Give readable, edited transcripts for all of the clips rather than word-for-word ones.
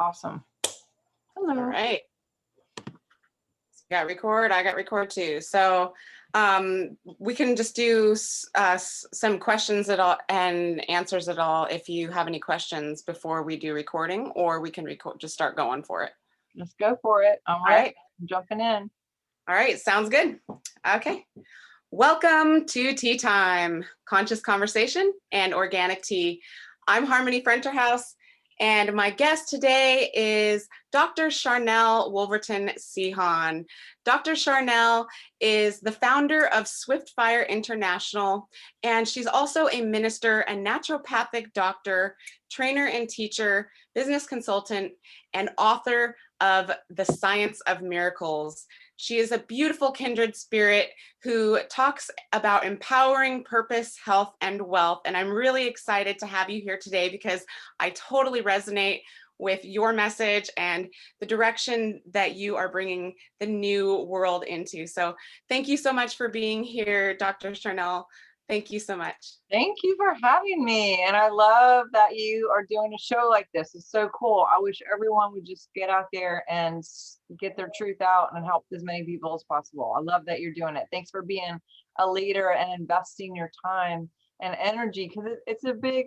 Awesome. All Hello. right. Got record. I got record too. So we can just do some questions at all and answers at all if you have any questions before we do recording, or we can just start going for it. Let's go for it. I'm All ready. right. I'm jumping in. All right. Sounds good. Okay. Welcome to Tea Time, Conscious Conversation and Organic Tea. I'm Harmony Frenterhouse, and my guest today is Dr. Sharnael Wolverton Sihon. Dr. Sharnael is the founder of Swiftfire International, and she's also a minister, a naturopathic doctor, trainer and teacher, business consultant, and author of The Science of Miracles. She is a beautiful kindred spirit who talks about empowering purpose, health, and wealth. And I'm really excited to have you here today because I totally resonate with your message and the direction that you are bringing the new world into. So thank you so much for being here, Dr. Sharnael. Thank you so much. Thank you for having me. And I love that you are doing a show like this. It's so cool. I wish everyone would just get out there and get their truth out and help as many people as possible. I love that you're doing it. Thanks for being a leader and investing your time and energy, because it's a big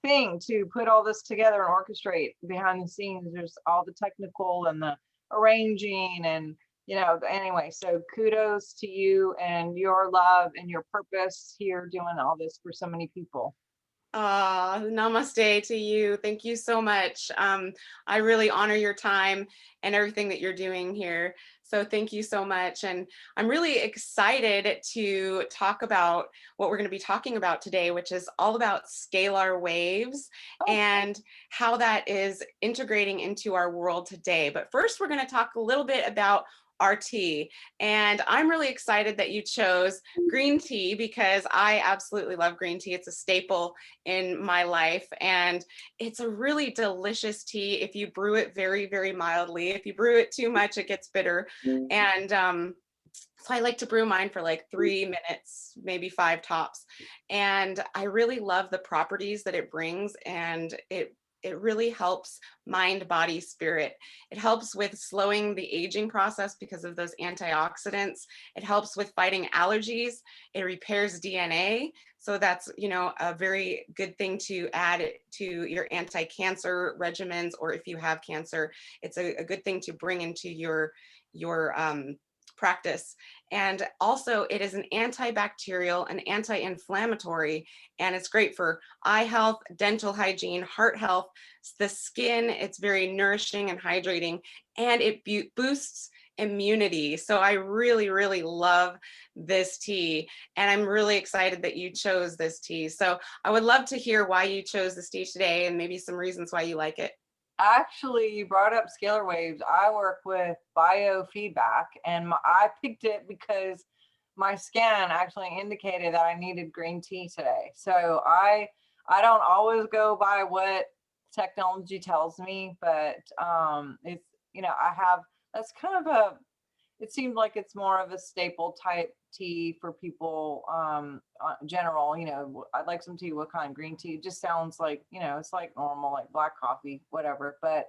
thing to put all this together and orchestrate behind the scenes. There's all the technical and the arranging and anyway, so kudos to you and your love and your purpose here doing all this for so many people. Namaste to you. Thank you so much. I really honor your time and everything that you're doing here. So thank you so much. And I'm really excited to talk about what we're going to be talking about today, which is all about scalar waves and how that is integrating into our world today. But first, we're going to talk a little bit about our tea. And I'm really excited that you chose green tea because I absolutely love green tea. It's a staple in my life, and it's a really delicious tea if you brew it very, very mildly. If you brew it too much, it gets bitter. And so I like to brew mine for like 3 minutes, maybe 5 tops. And I really love the properties that it brings, and it really helps mind, body, spirit. It helps with slowing the aging process because of those antioxidants. It helps with fighting allergies. It repairs DNA. So that's, a very good thing to add to your anti-cancer regimens, or if you have cancer, it's a good thing to bring into your practice. And also it is an antibacterial and anti-inflammatory, and it's great for eye health, dental hygiene, heart health, the skin. It's very nourishing and hydrating, and it boosts immunity. So I really, really love this tea, and I'm really excited that you chose this tea. So I would love to hear why you chose this tea today and maybe some reasons why you like it. Actually, you brought up scalar waves. I work with biofeedback, and I picked it because my scan actually indicated that I needed green tea today. So I don't always go by what technology tells me, but it's I have, that's kind of it seemed like it's more of a staple type tea for people general. I'd like some tea. What kind? Green tea. It just sounds like, it's like normal, like black coffee, whatever. But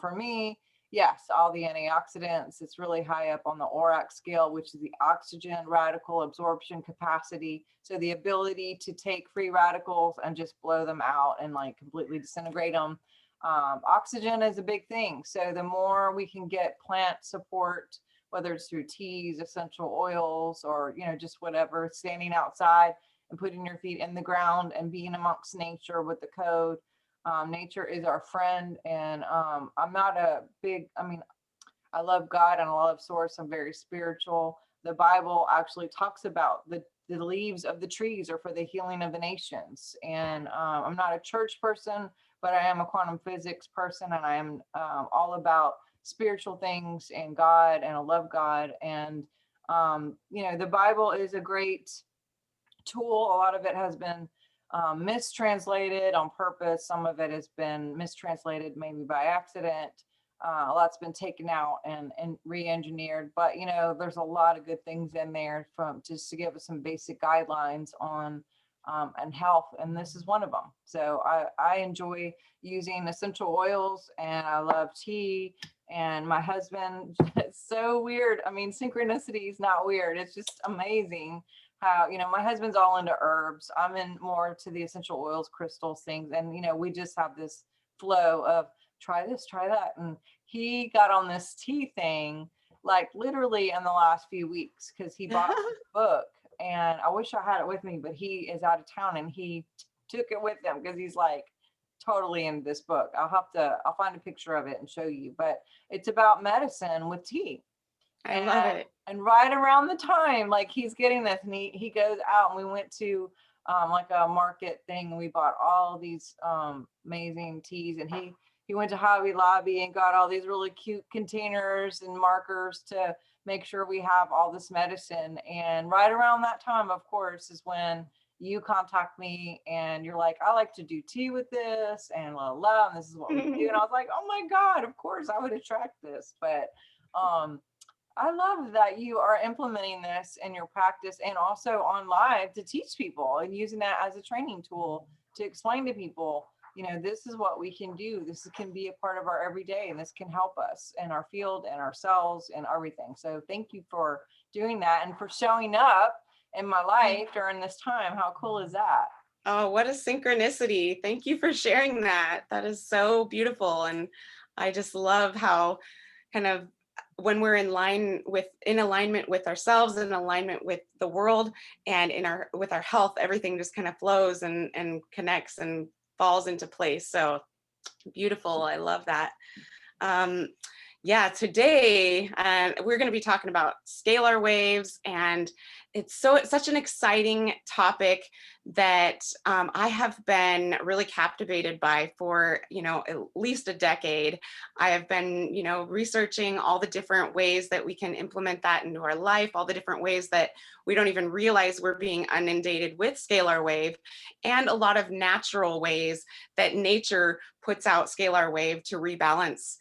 for me, yes, all the antioxidants. It's really high up on the ORAC scale, which is the oxygen radical absorption capacity. So the ability to take free radicals and just blow them out and like completely disintegrate them. Oxygen is a big thing. So the more we can get plant support, whether it's through teas, essential oils, or, just whatever, standing outside and putting your feet in the ground and being amongst nature with the code. Nature is our friend. And I'm not a big, I love God and I love source. I'm very spiritual. The Bible actually talks about the leaves of the trees are for the healing of the nations. And I'm not a church person, but I am a quantum physics person, and I am all about spiritual things and God, and I love God. And the Bible is a great tool. A lot of it has been mistranslated on purpose. Some of it has been mistranslated maybe by accident. A lot's been taken out and re-engineered, but there's a lot of good things in there from just to give us some basic guidelines on and health, and this is one of them. So I enjoy using essential oils, and I love tea. And my husband, it's so weird. I mean, synchronicity is not weird. It's just amazing how, my husband's all into herbs. I'm in more to the essential oils, crystals, things. And, we just have this flow of try this, try that. And he got on this tea thing, like literally in the last few weeks, because he bought this book, and I wish I had it with me, but he is out of town, and he took it with him because he's like totally in this book. I'll find a picture of it and show you, but it's about medicine with tea. I love it. And right around the time, like he's getting this, and he goes out, and we went to like a market thing, and we bought all these amazing teas, and he went to Hobby Lobby and got all these really cute containers and markers to make sure we have all this medicine. And right around that time, of course, is when you contact me and you're like, I like to do tea with this, and and this is what we do. And I was like, oh my God, of course I would attract this. But I love that you are implementing this in your practice and also on live to teach people, and using that as a training tool to explain to people, this is what we can do. This can be a part of our everyday, and this can help us in our field and ourselves and everything. So thank you for doing that and for showing up in my life during this time. How cool is that? Oh, what a synchronicity. Thank you for sharing that. That is so beautiful. And I just love how kind of when we're in alignment with ourselves, in alignment with the world, and with our health, everything just kind of flows and connects and falls into place. So beautiful. I love that. Yeah, today we're going to be talking about scalar waves, and it's such an exciting topic that I have been really captivated by for at least a decade. I have been researching all the different ways that we can implement that into our life, all the different ways that we don't even realize we're being inundated with scalar wave, and a lot of natural ways that nature puts out scalar wave to rebalance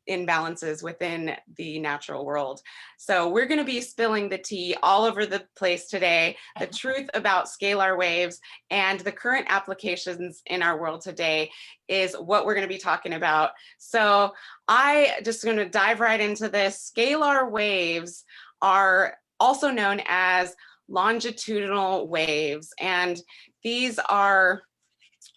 imbalances within the natural world. So we're going to be spilling the tea all over the place today, the truth about scalar waves and the current applications in our world today is what we're going to be talking about. So I just going to dive right into this. Scalar waves are also known as longitudinal waves, and these are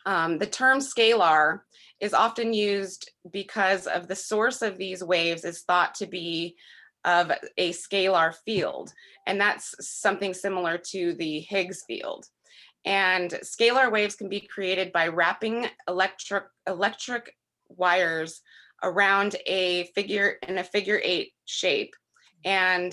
the term scalar is often used because of the source of these waves is thought to be of a scalar field, and that's something similar to the Higgs field. And scalar waves can be created by wrapping electric wires around a figure 8 shape, and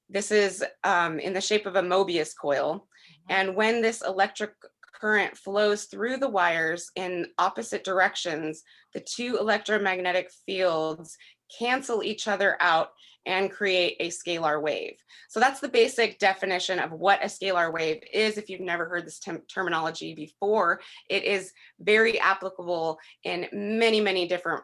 this is in the shape of a Mobius coil. And when this electric current flows through the wires in opposite directions, the two electromagnetic fields cancel each other out and create a scalar wave. So that's the basic definition of what a scalar wave is. If you've never heard this terminology before, it is very applicable in many, many different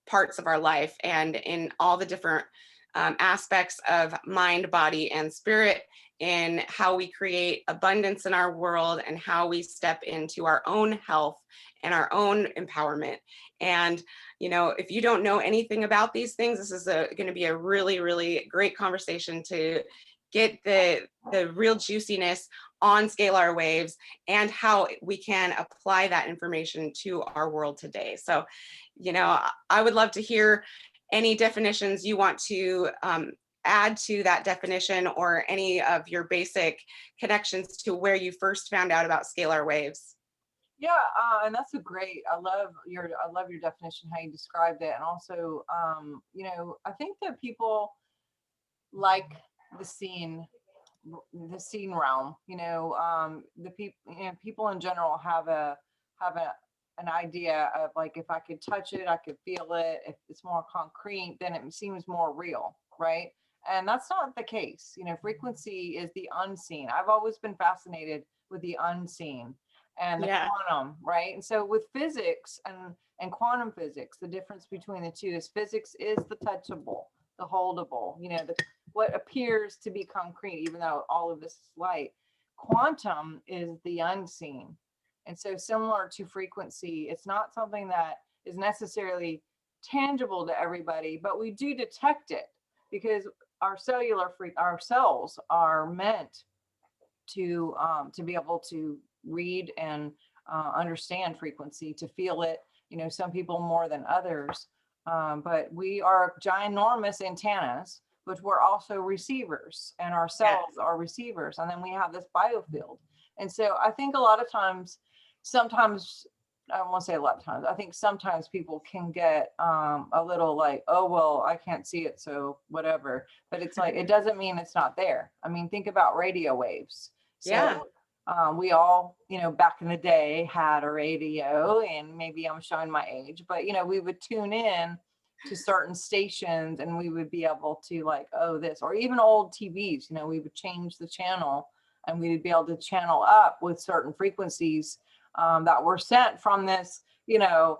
parts of our life and in all the different aspects of mind, body, and spirit, in how we create abundance in our world and how we step into our own health and our own empowerment. And, if you don't know anything about these things, this is going to be a really, really great conversation to get the real juiciness on scalar waves and how we can apply that information to our world today. So, I would love to hear any definitions you want to add to that definition, or any of your basic connections to where you first found out about scalar waves. Yeah, and that's I love your definition, how you described it. And also, I think that people like the scene realm. People in general have an idea of, like, if I could touch it, I could feel it. If it's more concrete, then it seems more real, right? And that's not the case. Frequency is the unseen. I've always been fascinated with the unseen and the quantum, right? And so with physics and quantum physics, the difference between the two is physics is the touchable, the holdable, what appears to be concrete, even though all of this is light. quantum is the unseen. And so similar to frequency, it's not something that is necessarily tangible to everybody, but we do detect it because our our cells are meant to be able to read and understand frequency, to feel it. You know, some people more than others, but we are ginormous antennas, but we're also receivers, and our cells are receivers, and then we have this biofield. And so I think a lot of times, sometimes, I won't say a lot of times, I think sometimes people can get a little like, oh, well, I can't see it, so whatever. But it's like, it doesn't mean it's not there. I mean, think about radio waves. So we all, you know, back in the day had a radio, and maybe I'm showing my age, but, you know, we would tune in to certain stations and we would be able to like, oh, this, or even old TVs, you know, we would change the channel and we would be able to channel up with certain frequencies that were sent from this, you know,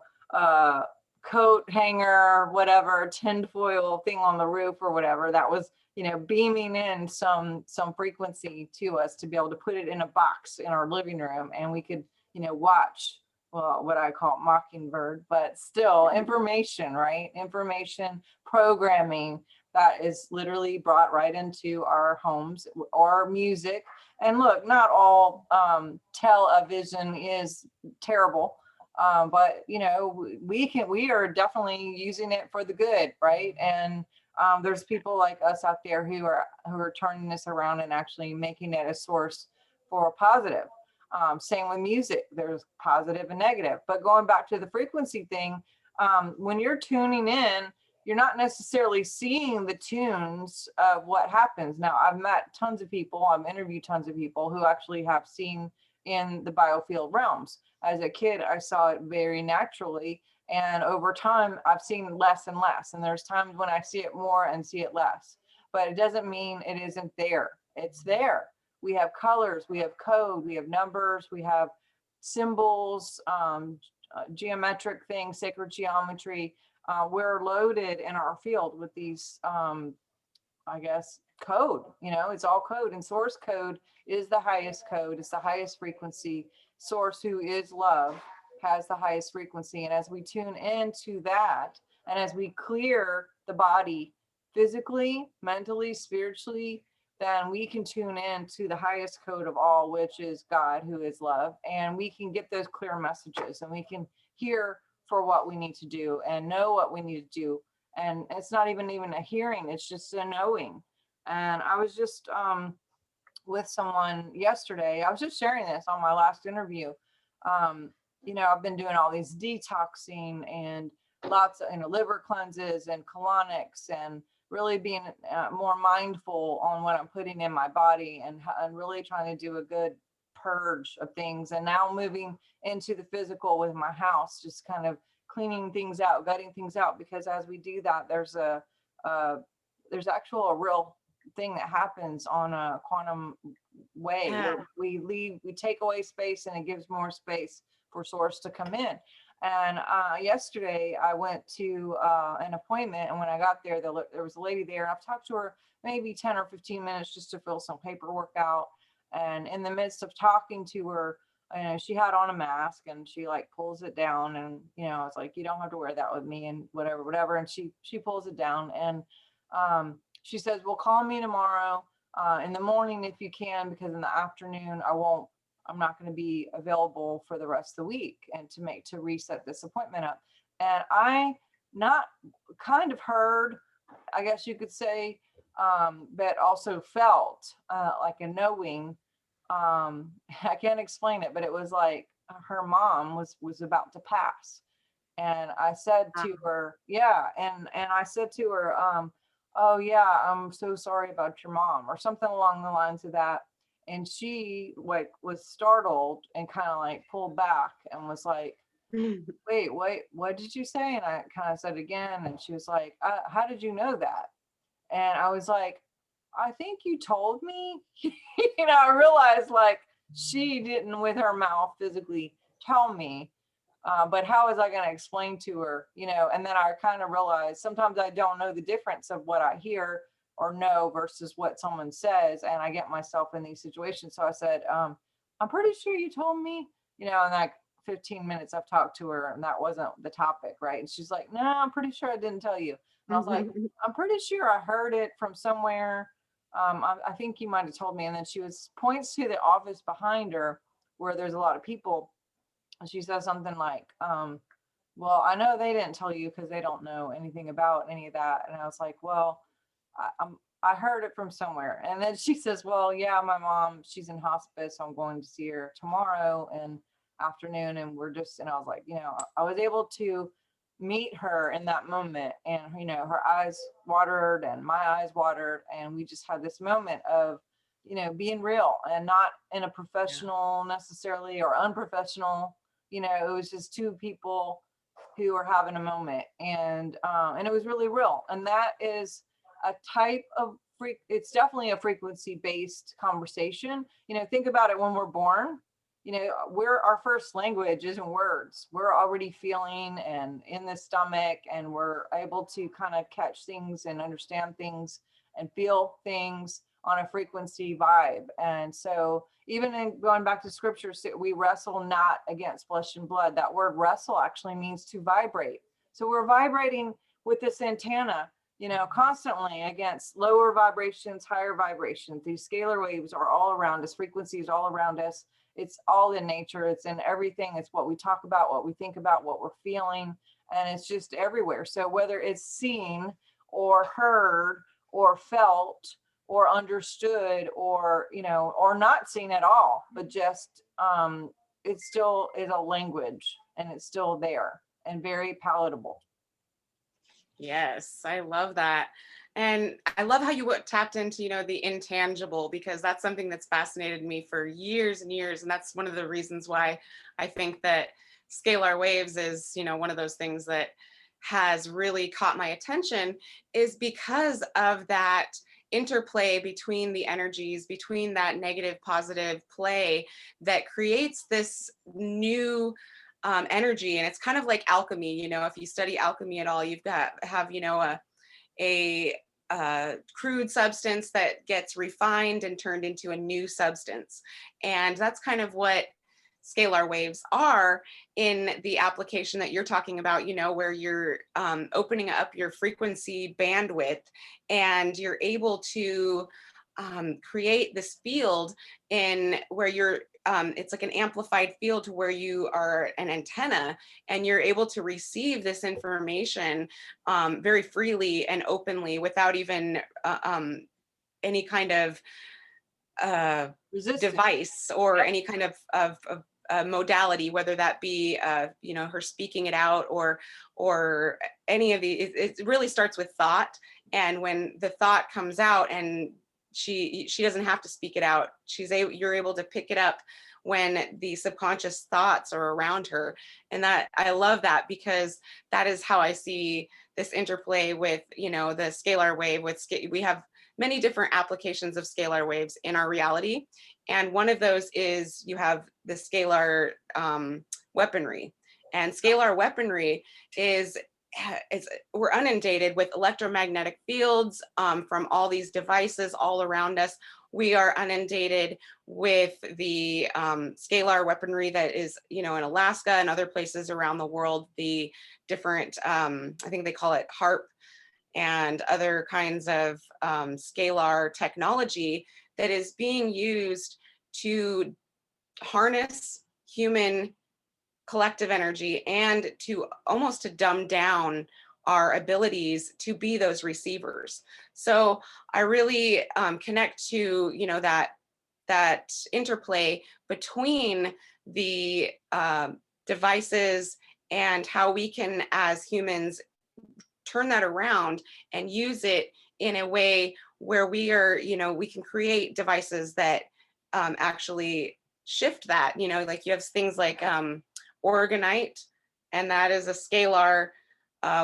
coat hanger, whatever, tinfoil thing on the roof or whatever that was, you know, beaming in some frequency to us to be able to put it in a box in our living room, and we could, you know, watch, well, what I call Mockingbird, but still information, right? Information programming that is literally brought right into our homes, or music. And look, not all television is terrible. But you know, we are definitely using it for the good, right? And there's people like us out there who are turning this around and actually making it a source for positive. Same with music, there's positive and negative. But going back to the frequency thing, when you're tuning in, you're not necessarily seeing the tunes of what happens. Now, I've met tons of people, I've interviewed tons of people who actually have seen in the biofield realms. As a kid, I saw it very naturally. And over time, I've seen less and less. And there's times when I see it more and see it less. But it doesn't mean it isn't there. It's there. We have colors, we have code, we have numbers, we have symbols, geometric things, sacred geometry. We're loaded in our field with these, I guess, code. You know, it's all code, and source code is the highest code. It's the highest frequency. Source, who is love, has the highest frequency. And as we tune into that, and as we clear the body physically, mentally, spiritually, then we can tune in to the highest code of all, which is God, who is love. And we can get those clear messages, and we can hear for what we need to do and know what we need to do. And it's not even a hearing, it's just a knowing. And I was just with someone yesterday, I was just sharing this on my last interview. You know, I've been doing all these detoxing and lots of, you know, liver cleanses and colonics, and really being more mindful on what I'm putting in my body, and really trying to do a good purge of things. And now moving into the physical with my house, just kind of cleaning things out, gutting things out, because as we do that, there's a real thing that happens on a quantum way. Yeah. We take away space, and it gives more space for source to come in. And yesterday I went to an appointment, and when I got there, there was a lady there, and I've talked to her maybe 10 or 15 minutes just to fill some paperwork out. And in the midst of talking to her, you know, she had on a mask, and she like pulls it down, and, you know, it's like, you don't have to wear that with me, and whatever. And she pulls it down, and she says, well, call me tomorrow in the morning if you can, because in the afternoon I'm not going to be available for the rest of the week, and to reset this appointment up. And I not kind of heard, I guess you could say, but also felt like a knowing. I can't explain it, but it was like her mom was about to pass. And I said to her, yeah. And I said to her, oh yeah, I'm so sorry about your mom, or something along the lines of that. And she like was startled and kind of like pulled back and was like, wait, what did you say? And I kind of said again, and she was like, how did you know that? And I was like, I think you told me. You know, I realized like she didn't with her mouth physically tell me, but how was I going to explain to her, you know? And then I kind of realized sometimes I don't know the difference of what I hear or no versus what someone says. And I get myself in these situations. So I said, I'm pretty sure you told me, in like 15 minutes I've talked to her and that wasn't the topic, right? And she's like, no, I'm pretty sure I didn't tell you. And I was like, I'm pretty sure I heard it from somewhere. I think you might have told me. And then she points to the office behind her where there's a lot of people. And she says something like, well, I know they didn't tell you because they don't know anything about any of that. And I was like, well, I heard it from somewhere. And then she says, well, yeah, my mom, she's in hospice. So I'm going to see her tomorrow and afternoon. And I was like, I was able to meet her in that moment, and, her eyes watered and my eyes watered. And we just had this moment of, being real and not in a professional necessarily or unprofessional, it was just two people who were having a moment, and it was really real. And that is a type of it's definitely a frequency based conversation. Think about it. When we're born, our first language isn't words. We're already feeling and in the stomach, and we're able to kind of catch things and understand things and feel things on a frequency vibe. And so even in going back to scripture, we wrestle not against flesh and blood. That word wrestle actually means to vibrate. So we're vibrating with this antenna, constantly against lower vibrations, higher vibrations. These scalar waves are all around us, frequencies all around us. It's all in nature. It's in everything. It's what we talk about, what we think about, what we're feeling, and it's just everywhere. So whether it's seen or heard or felt or understood or, or not seen at all, but just, it still is a language, and it's still there and very palatable. Yes, I love that. And I love how you tapped into, the intangible, because that's something that's fascinated me for years and years. And that's one of the reasons why I think that scalar waves is, one of those things that has really caught my attention, is because of that interplay between the energies, between that negative positive play that creates this new energy. And it's kind of like alchemy. If you study alchemy at all, you've got have a crude substance that gets refined and turned into a new substance. And that's kind of what scalar waves are in the application that you're talking about, where you're opening up your frequency bandwidth, and you're able to create this field in where you're it's like an amplified field to where you are an antenna, and you're able to receive this information very freely and openly without even any kind of device or any kind of modality, whether that be her speaking it out or any of the. It really starts with thought, and when the thought comes out, and she doesn't have to speak it out, you're able to pick it up when the subconscious thoughts are around her. And that, I love that, because that is how I see this interplay with the scalar wave. We have many different applications of scalar waves in our reality, and one of those is you have the scalar weaponry. And scalar weaponry is we're inundated with electromagnetic fields from all these devices all around us. We are inundated with the scalar weaponry that is, in Alaska and other places around the world, the different, I think they call it HARP and other kinds of scalar technology that is being used to harness human collective energy and to almost to dumb down our abilities to be those receivers. So I really connect to that interplay between the devices and how we can, as humans, turn that around and use it in a way where we are, we can create devices that actually shift that. Like you have things like Organite, and that is a scalar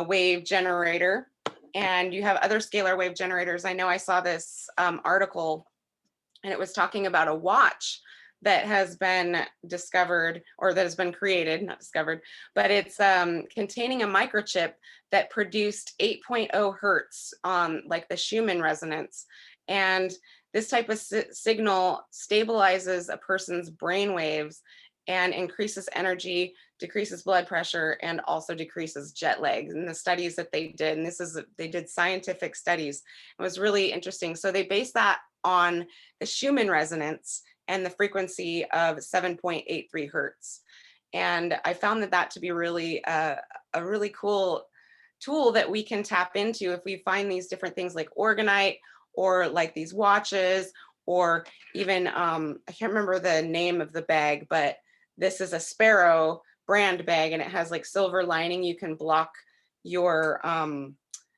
wave generator. And you have other scalar wave generators. I know I saw this article, and it was talking about a watch that has been discovered, or that has been created, not discovered, but it's containing a microchip that produced 8.0 hertz on like the Schumann resonance. And this type of signal stabilizes a person's brain waves and increases energy, decreases blood pressure, and also decreases jet lag. And the studies that they did, and they did scientific studies, it was really interesting. So they based that on the Schumann resonance and the frequency of 7.83 hertz. And I found that to be really a really cool tool that we can tap into if we find these different things like orgonite, or like these watches, or even, I can't remember the name of the bag, but this is a Sparrow brand bag, and it has like silver lining. You can block your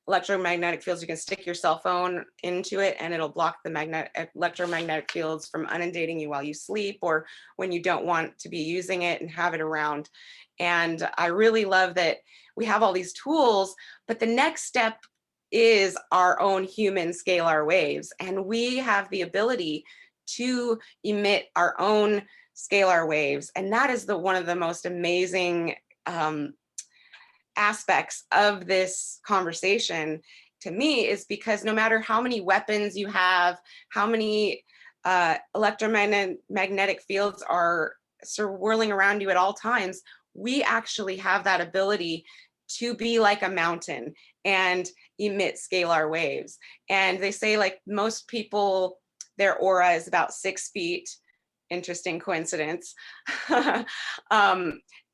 electromagnetic fields. You can stick your cell phone into it and it'll block the electromagnetic fields from inundating you while you sleep, or when you don't want to be using it and have it around. And I really love that we have all these tools, but the next step is our own human scalar waves. And we have the ability to emit our own scalar waves. And that is one of the most amazing aspects of this conversation to me, is because no matter how many weapons you have, how many electromagnetic fields are swirling around you at all times, we actually have that ability to be like a mountain and emit scalar waves. And they say like most people, their aura is about 6 feet. Interesting coincidence.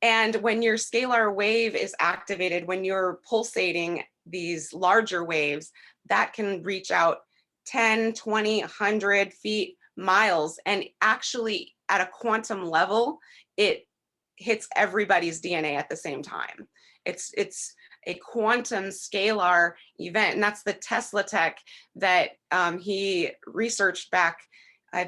And when your scalar wave is activated, when you're pulsating these larger waves, that can reach out 10, 20, 100 feet, miles. And actually at a quantum level, it hits everybody's DNA at the same time. It's a quantum scalar event. And that's the Tesla tech that he researched back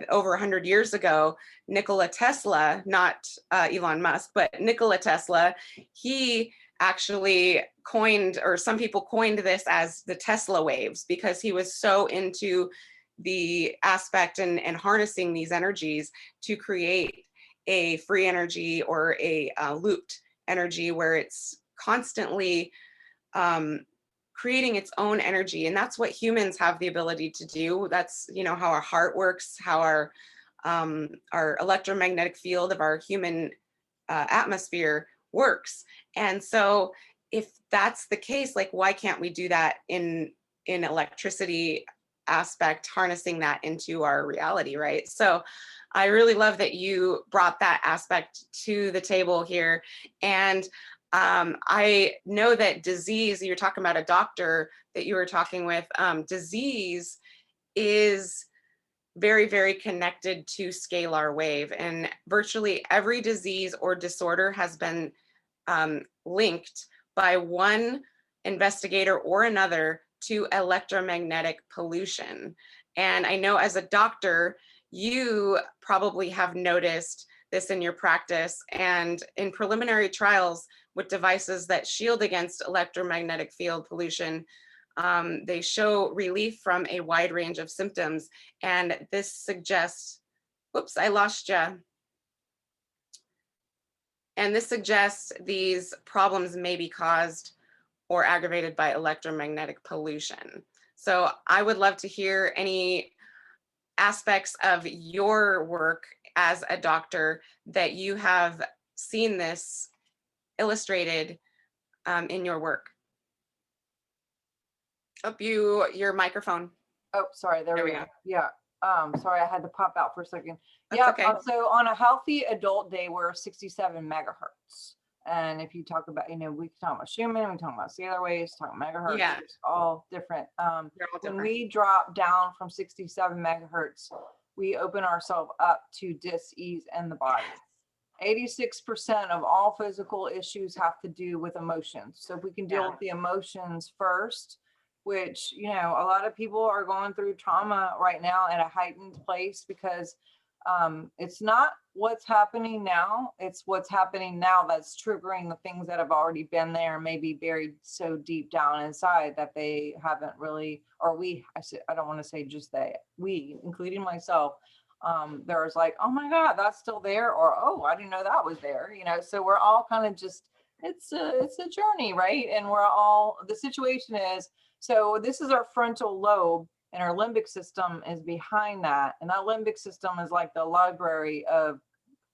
over 100 years ago. Nikola Tesla, not Elon Musk, but Nikola Tesla, he actually coined, or some people coined this as the Tesla waves, because he was so into the aspect and harnessing these energies to create a free energy, or a looped energy where it's constantly creating its own energy. And that's what humans have the ability to do. That's, you know, how our heart works, how our electromagnetic field of our human atmosphere works. And so if that's the case, like, why can't we do that in electricity aspect, harnessing that into our reality, right? So I really love that you brought that aspect to the table here. And I know that disease, you're talking about a doctor that you were talking with, disease is very, very connected to scalar wave, and virtually every disease or disorder has been linked by one investigator or another to electromagnetic pollution. And I know as a doctor, you probably have noticed this in your practice, and in preliminary trials with devices that shield against electromagnetic field pollution, they show relief from a wide range of symptoms. And this suggests, whoops, I lost you. And this suggests these problems may be caused or aggravated by electromagnetic pollution. So I would love to hear any aspects of your work as a doctor that you have seen this illustrated in your work. Oh, your microphone. Oh, sorry, there we go. Yeah. Sorry, I had to pop out for a second. That's Yeah, okay. So on a healthy adult day, we're 67 megahertz. And if you talk about, you know, we talk about Schumann, we talk about scalar waves, talk about megahertz, Yeah. it's all different. They're all different. When we drop down from 67 megahertz, we open ourselves up to dis-ease in the body. 86% of all physical issues have to do with emotions. So if we can deal with the emotions first, which, you know, a lot of people are going through trauma right now at a heightened place, because it's not what's happening now, it's what's happening now that's triggering the things that have already been there, maybe buried so deep down inside that they haven't really, or I don't want to say just they, we, including myself, there's like, oh my God, that's still there, or oh, I didn't know that was there, you know. So we're all kind of just, it's a journey, right? And we're all, the situation is, so this is our frontal lobe, and our limbic system is behind that, and that limbic system is like the library of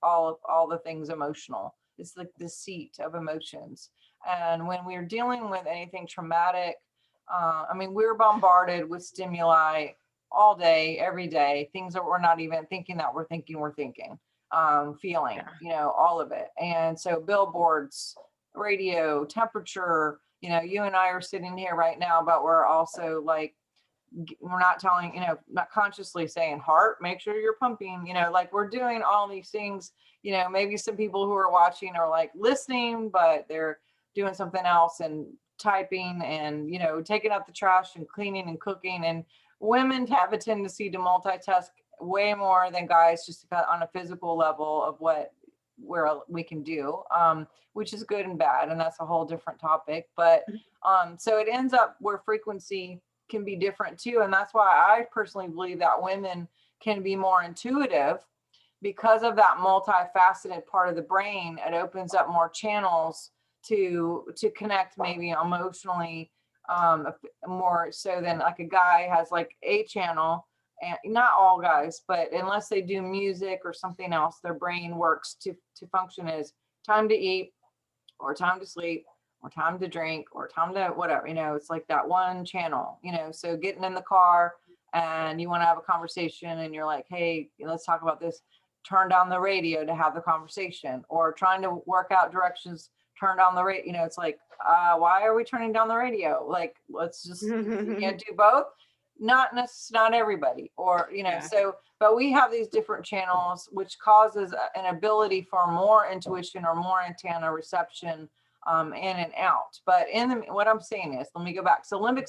all the things emotional. It's like the seat of emotions. And when we're dealing with anything traumatic, I mean, we're bombarded with stimuli all day, every day, things that we're not even thinking that we're thinking, feeling, Yeah. you know, all of it. And so billboards, radio, temperature, you know, you and I are sitting here right now, but we're also like, we're not telling, you know, not consciously saying heart, make sure you're pumping, you know, like we're doing all these things, you know. Maybe some people who are watching are like listening, but they're doing something else and typing and, you know, taking out the trash and cleaning and cooking. And women have a tendency to multitask way more than guys, just on a physical level of what where we can do, which is good and bad, and that's a whole different topic. But so it ends up where frequency can be different too. And that's why I personally believe that women can be more intuitive, because of that multifaceted part of the brain. It opens up more channels to connect maybe emotionally, more so than like a guy has like a channel. And not all guys, but unless they do music or something else, their brain works to function as time to eat, or time to sleep, or time to drink, or time to whatever, you know. It's like that one channel, you know. So getting in the car and you want to have a conversation and you're like, hey, let's talk about this, turn down the radio to have the conversation. Or trying to work out directions, turn down the radio, you know. It's like, why are we turning down the radio? Like, let's just, you can't do both. Not everybody, or, you know. Yeah. So, but we have these different channels, which causes an ability for more intuition or more antenna reception, in and out. But what I'm saying is, let me go back. So limbic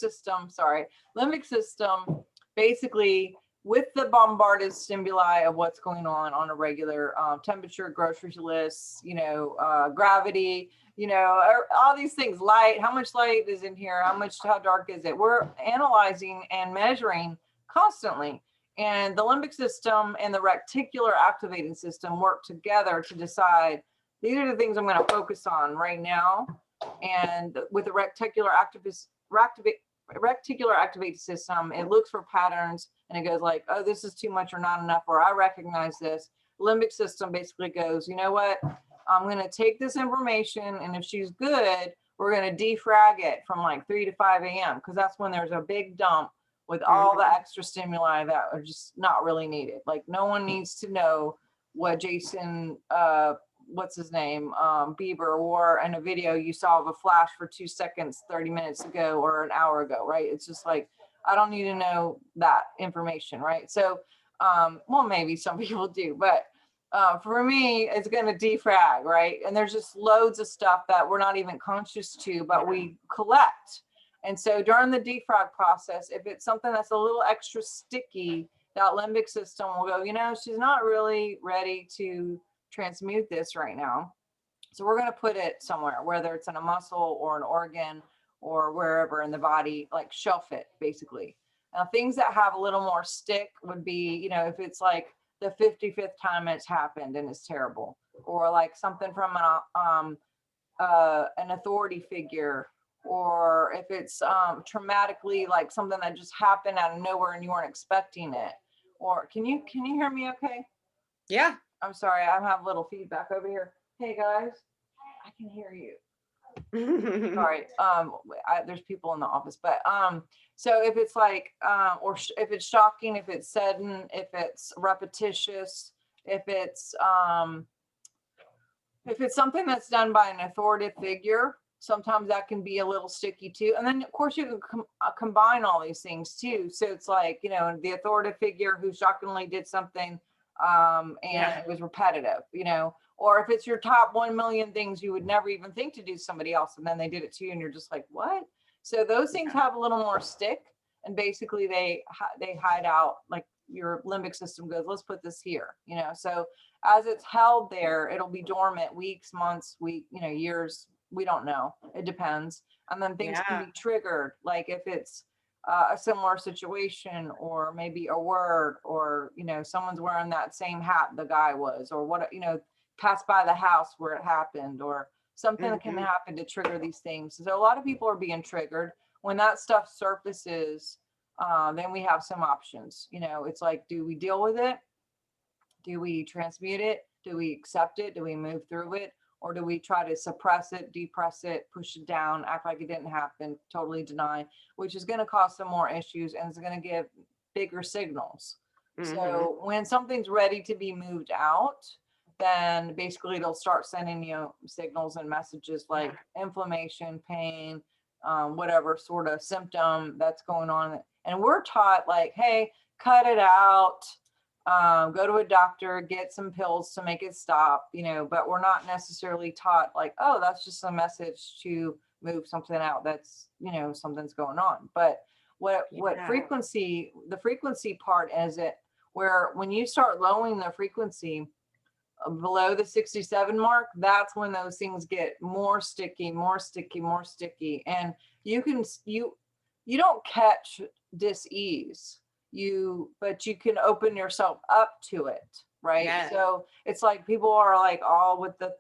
system, basically, with the bombarded stimuli of what's going on a regular, temperature, grocery lists, you know, gravity, you know, all these things, light, how much light is in here, how dark is it? We're analyzing and measuring constantly. And the limbic system and the reticular activating system work together to decide, these are the things I'm going to focus on right now. And with the reticular activated system, it looks for patterns and it goes like, oh, this is too much or not enough, or I recognize this. Limbic system basically goes, you know what? I'm going to take this information, and if she's good, we're going to defrag it from like 3 to 5 a.m. because that's when there's a big dump with all the extra stimuli that are just not really needed. Like, no one needs to know what Jason, what's his name, Bieber wore in a video you saw of a flash for 2 seconds 30 minutes ago or an hour ago, right? It's just like, I don't need to know that information, right? So, well, maybe some people do, but for me, it's going to defrag, right? And there's just loads of stuff that we're not even conscious to, but we collect. And so during the defrag process, if it's something that's a little extra sticky, that limbic system will go, you know, she's not really ready to transmute this right now. So we're going to put it somewhere, whether it's in a muscle or an organ or wherever in the body, like shelf it, basically. Now, things that have a little more stick would be, you know, if it's like the 55th time it's happened and it's terrible, or like something from an authority figure, or if it's traumatically, like something that just happened out of nowhere and you weren't expecting it. Or can you hear me okay? Yeah. I'm sorry, I have a little feedback over here. Hey guys, I can hear you. Sorry, there's people in the office, but so if it's like, or if it's shocking, if it's sudden, if it's repetitious, if it's something that's done by an authoritative figure, sometimes that can be a little sticky too. And then of course you can combine all these things too. So it's like, you know, the authoritative figure who shockingly did something, and it was repetitive, you know. Or if it's your top 1 million things you would never even think to do somebody else, and then they did it to you and you're just like, what? So those things have a little more stick, and basically they hide out, like your limbic system goes, let's put this here, you know. So as it's held there, it'll be dormant weeks, months, years, we don't know, it depends. And then things can be triggered, like if it's a similar situation, or maybe a word, or, someone's wearing that same hat the guy was, or what, pass by the house where it happened, or something that can Mhm. happen to trigger these things. So a lot of people are being triggered. When that stuff surfaces, then we have some options. It's like, do we deal with it? Do we transmute it? Do we accept it? Do we move through it? Or do we try to suppress it, depress it, push it down, act like it didn't happen, totally deny, which is going to cause some more issues and is going to give bigger signals. Mhm. So when something's ready to be moved out, then basically it'll start sending you signals and messages like inflammation, pain, whatever sort of symptom that's going on. And we're taught like, hey, cut it out, go to a doctor, get some pills to make it stop, but we're not necessarily taught like, oh, that's just a message to move something out. That's, something's going on. But what Yeah. frequency, the frequency part is it where when you start lowering the frequency below the 67 mark, that's when those things get more sticky, more sticky, more sticky. And you don't catch dis-ease, but you can open yourself up to it, right? Yes. So it's like people are like all with the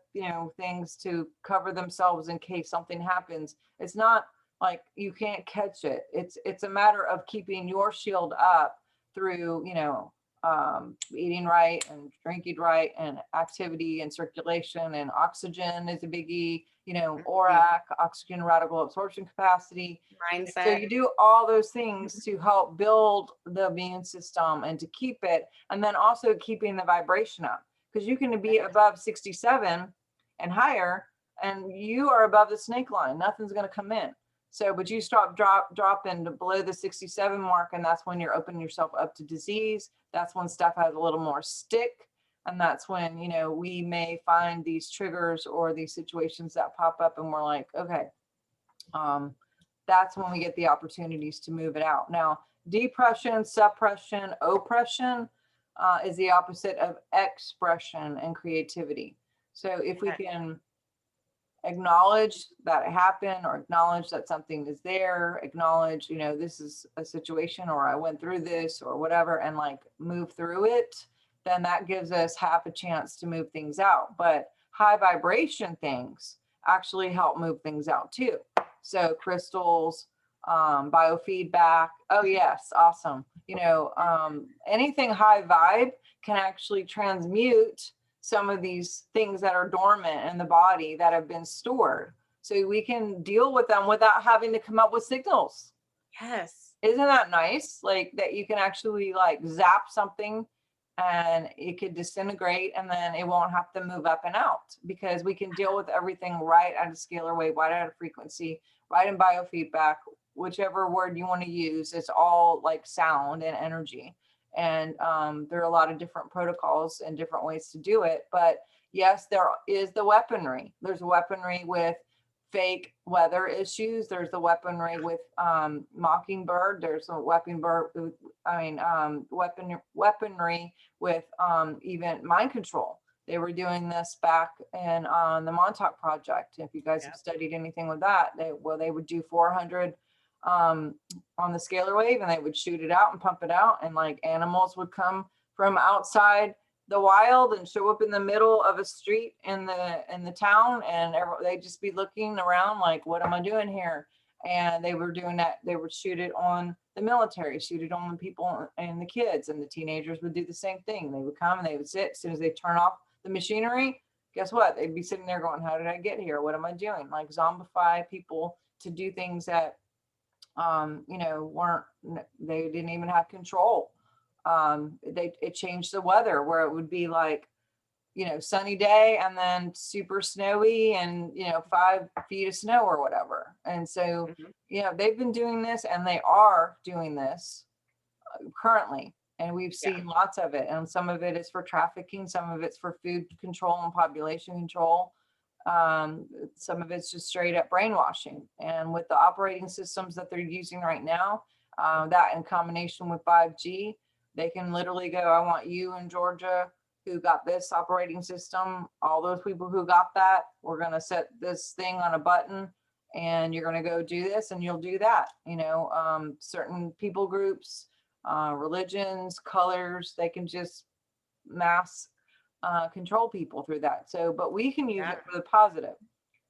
things to cover themselves in case something happens. It's not like you can't catch it. It's a matter of keeping your shield up through eating right and drinking right and activity and circulation, and oxygen is a biggie, ORAC, oxygen radical absorption capacity. So Mindset. you do all those things to help build the immune system and to keep it, and then also keeping the vibration up, because you can be above 67 and higher and you are above the snake line, nothing's going to come in. So, but you drop into below the 67 mark, and that's when you're opening yourself up to disease. That's when stuff has a little more stick. And that's when, we may find these triggers or these situations that pop up and we're like, okay, that's when we get the opportunities to move it out. Now, depression, suppression, oppression is the opposite of expression and creativity. So if we can acknowledge that it happened, or acknowledge that something is there, acknowledge, this is a situation, or I went through this or whatever, and like move through it, then that gives us half a chance to move things out. But high vibration things actually help move things out too. So crystals, biofeedback. Oh yes, awesome. Anything high vibe can actually transmute some of these things that are dormant in the body that have been stored. So we can deal with them without having to come up with signals. Yes. Isn't that nice? Like that you can actually like zap something and it could disintegrate, and then it won't have to move up and out, because we can deal with everything right at a scalar wave, right at a frequency, right in biofeedback, whichever word you want to use. It's all like sound and energy. And there are a lot of different protocols and different ways to do it. But yes, there is the weaponry. There's weaponry with fake weather issues. There's the weaponry with Mockingbird. There's a weaponry with even mind control. They were doing this back in the Montauk Project. If you guys have studied anything with that, they would do 400 on the scalar wave, and they would shoot it out and pump it out, and like animals would come from outside the wild and show up in the middle of a street in the town, and they'd just be looking around like, what am I doing here? And they were doing that. They would shoot it on the military, shoot it on the people and the kids, and the teenagers would do the same thing. They would come and they would sit. As soon as they turn off the machinery, guess what? They'd be sitting there going, how did I get here? What am I doing? Like zombify people to do things that they didn't even have control. It changed the weather, where it would be like, sunny day and then super snowy and, 5 feet of snow or whatever. And so, they've been doing this, and they are doing this currently. And we've seen lots of it. And some of it is for trafficking. Some of it's for food control and population control. Some of it's just straight up brainwashing. And with the operating systems that they're using right now, that in combination with 5G, they can literally go, I want you in Georgia who got this operating system, all those people who got that, we're going to set this thing on a button, and you're going to go do this and you'll do that. Certain people groups, religions, colors, they can just mass control people through that. So, but we can use it for the positive.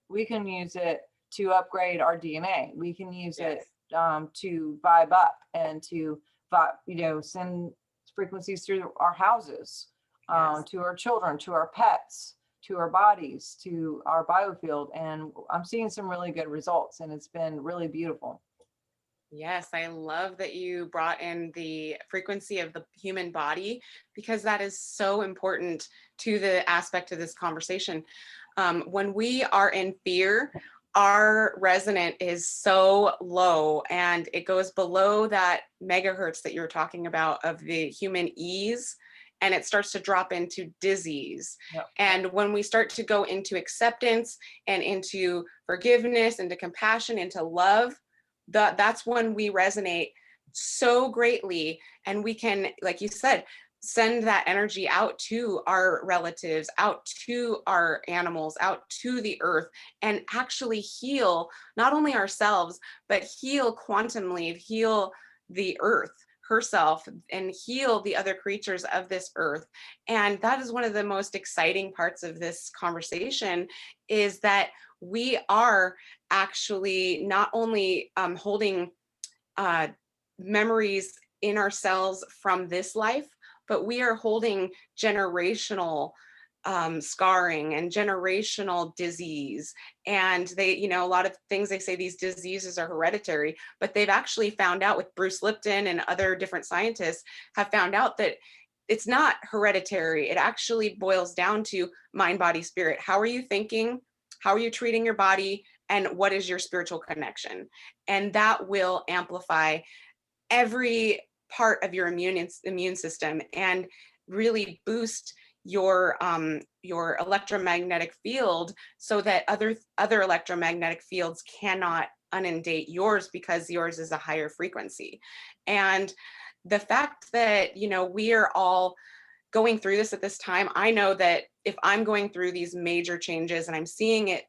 We can use it to upgrade our DNA. We can use it to vibe up and to send frequencies through our houses, to our children, to our pets, to our bodies, to our biofield. And I'm seeing some really good results, and it's been really beautiful. Yes, I love that you brought in the frequency of the human body, because that is so important to the aspect of this conversation. When we are in fear, our resonant is so low, and it goes below that megahertz that you're talking about of the human ease, and it starts to drop into disease. Yep. And when we start to go into acceptance and into forgiveness, into compassion, into love, that's when we resonate so greatly, and we can, like you said, send that energy out to our relatives, out to our animals, out to the earth, and actually heal not only ourselves, but heal quantumly, heal the earth herself, and heal the other creatures of this earth. And that is one of the most exciting parts of this conversation, is that we are actually not only holding memories in ourselves from this life, but we are holding generational scarring and generational disease. And they, a lot of things, they say these diseases are hereditary, but they've actually found out, with Bruce Lipton and other different scientists have found out, that it's not hereditary. It actually boils down to mind, body, spirit. How are you thinking? How are you treating your body? And what is your spiritual connection? And that will amplify every part of your immune system, and really boost your electromagnetic field, so that other electromagnetic fields cannot inundate yours, because yours is a higher frequency. And the fact that we are all going through this at this time, I know that if I'm going through these major changes, and I'm seeing it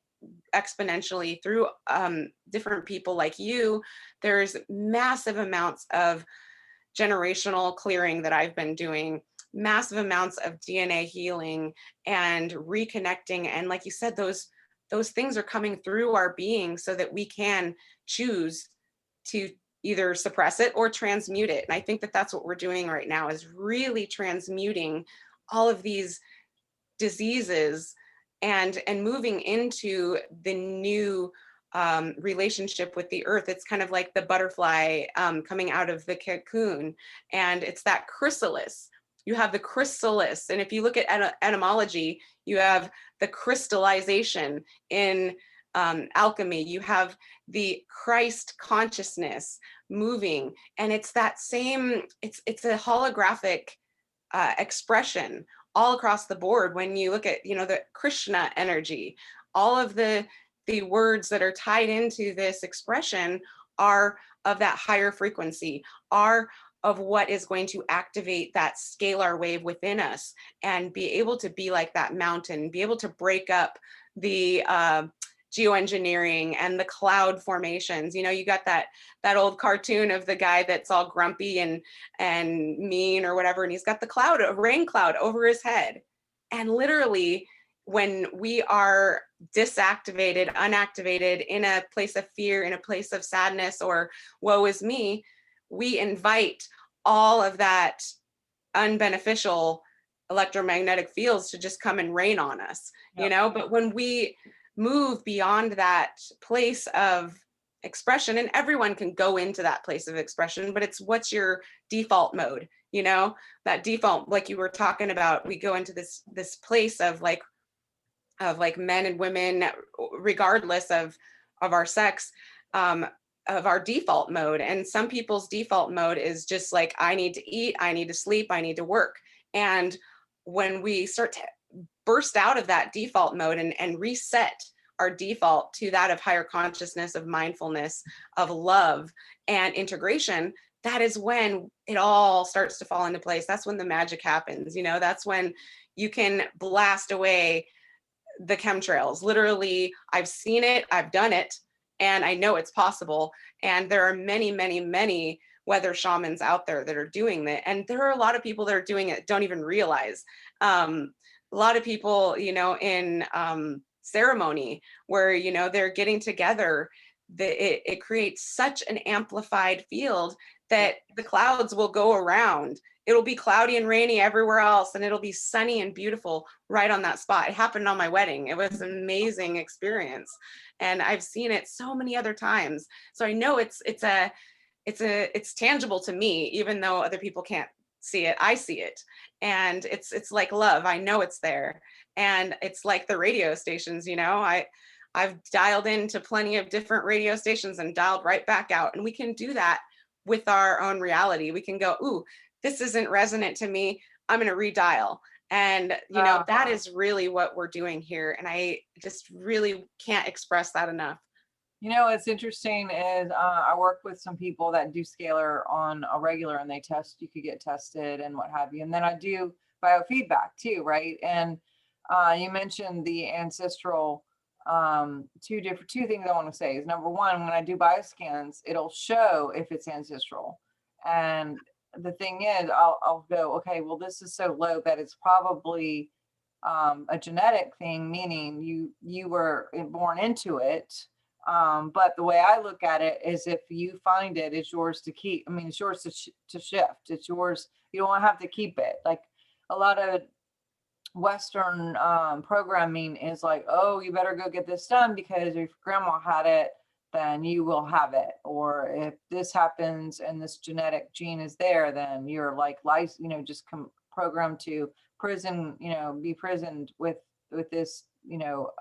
exponentially through different people like you, there's massive amounts of generational clearing that I've been doing, massive amounts of DNA healing and reconnecting. And like you said, those things are coming through our being, so that we can choose to either suppress it or transmute it. And I think that that's what we're doing right now, is really transmuting all of these diseases and moving into the new relationship with the earth. It's kind of like the butterfly coming out of the cocoon, and it's that chrysalis. You have the chrysalis, and if you look at etymology, you have the crystallization. In alchemy, you have the Christ consciousness moving, and it's that same, it's a holographic expression all across the board. When you look at the Krishna energy, all of the words that are tied into this expression are of that higher frequency, are of what is going to activate that scalar wave within us, and be able to be like that mountain, be able to break up the geoengineering and the cloud formations. You got that old cartoon of the guy that's all grumpy and mean or whatever, and he's got a rain cloud over his head. And literally, when we are disactivated, unactivated, in a place of fear, in a place of sadness, or woe is me, we invite all of that unbeneficial electromagnetic fields to just come and rain on us. But when we move beyond that place of expression, and everyone can go into that place of expression, but it's what's your default mode, that default, like you were talking about, we go into this place of like men and women, regardless of our sex, of our default mode. And some people's default mode is just like, I need to eat, I need to sleep, I need to work. And when we start to burst out of that default mode and reset our default to that of higher consciousness, of mindfulness, of love and integration, that is when it all starts to fall into place. That's when the magic happens. That's when you can blast away the chemtrails. Literally, I've seen it, I've done it. And I know it's possible. And there are many, many, many weather shamans out there that are doing that. And there are a lot of people that are doing it, don't even realize. A lot of people, you know, in ceremony where, you know, they're getting together, it creates such an amplified field that the clouds will go around. It'll be cloudy and rainy everywhere else, and it'll be sunny and beautiful right on that spot. It happened on my wedding. It was an amazing experience, and I've seen it so many other times. So I know it's tangible to me, even though other people can't see it. I see it, and it's like love. I know it's there, and it's like the radio stations. You know, I've dialed into plenty of different radio stations and dialed right back out, and we can do that with our own reality. We can go, ooh, this isn't resonant to me. I'm going to redial. And, you know, that is really what we're doing here. And I just really can't express that enough. You know, what's interesting is I work with some people that do scalar on a regular, and they test, you could get tested and what have you. And then I do biofeedback too, right? And you mentioned the ancestral, two things I want to say is, number one, when I do bioscans, it'll show if it's ancestral. And the thing is, I'll go, okay, well, this is so low that it's probably a genetic thing, meaning you were born into it. But the way I look at it is, if you find it, it's yours to keep. I mean, it's yours to shift. It's yours. You don't have to keep it. Like a lot of Western programming is like, oh, you better go get this done because if grandma had it, then you will have it. Or if this happens and this genetic gene is there, then you're like, you know, just programmed to prison, you know, be prisoned with this, you know,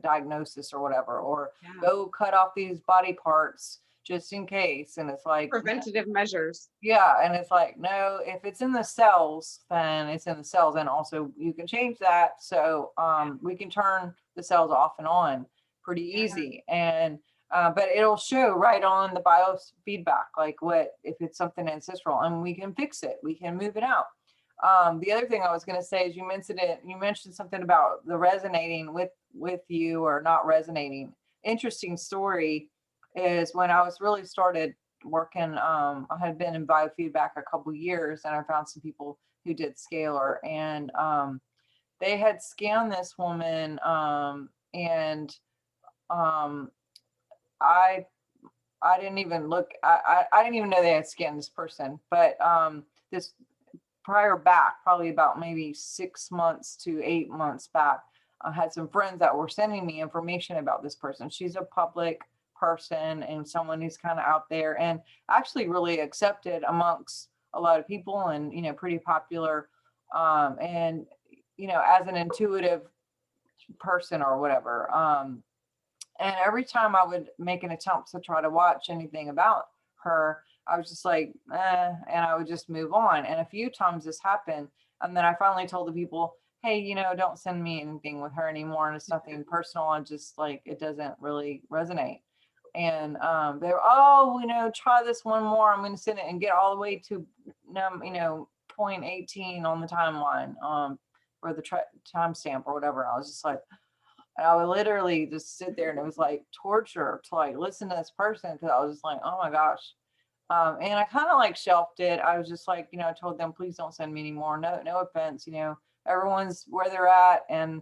diagnosis or whatever, or go cut off these body parts just in case. And it's like preventative measures. Yeah. And it's like, no, if it's in the cells, then it's in the cells. And also you can change that. So we can turn the cells off and on pretty easy. And but it'll show right on the biofeedback, like what if it's something ancestral, and we can fix it, we can move it out. The other thing I was going to say is, you mentioned something about the resonating with you or not resonating. Interesting story is, when I was really started working, I had been in biofeedback a couple years, and I found some people who did scalar, and they had scanned this woman, and I didn't even look, I didn't even know they had scanned this person, but this prior back, probably about maybe 6 months to 8 months back, I had some friends that were sending me information about this person. She's a public person and someone who's kind of out there, and actually really accepted amongst a lot of people, and, you know, pretty popular, and, you know, as an intuitive person or whatever. And every time I would make an attempt to try to watch anything about her, I was just like, and I would just move on. And a few times this happened. And then I finally told the people, hey, you know, don't send me anything with her anymore. And it's nothing personal. And just like, it doesn't really resonate. And they were, oh, you know, try this one more. I'm going to send it and get all the way to, you know, 0.18 on the timeline, or the timestamp or whatever. I was just like, and I would literally just sit there, and it was like torture to like listen to this person, because I was just like, oh my gosh. And I kind of like shelved it. I was just like, you know, I told them, please don't send me anymore. No offense, you know, everyone's where they're at. And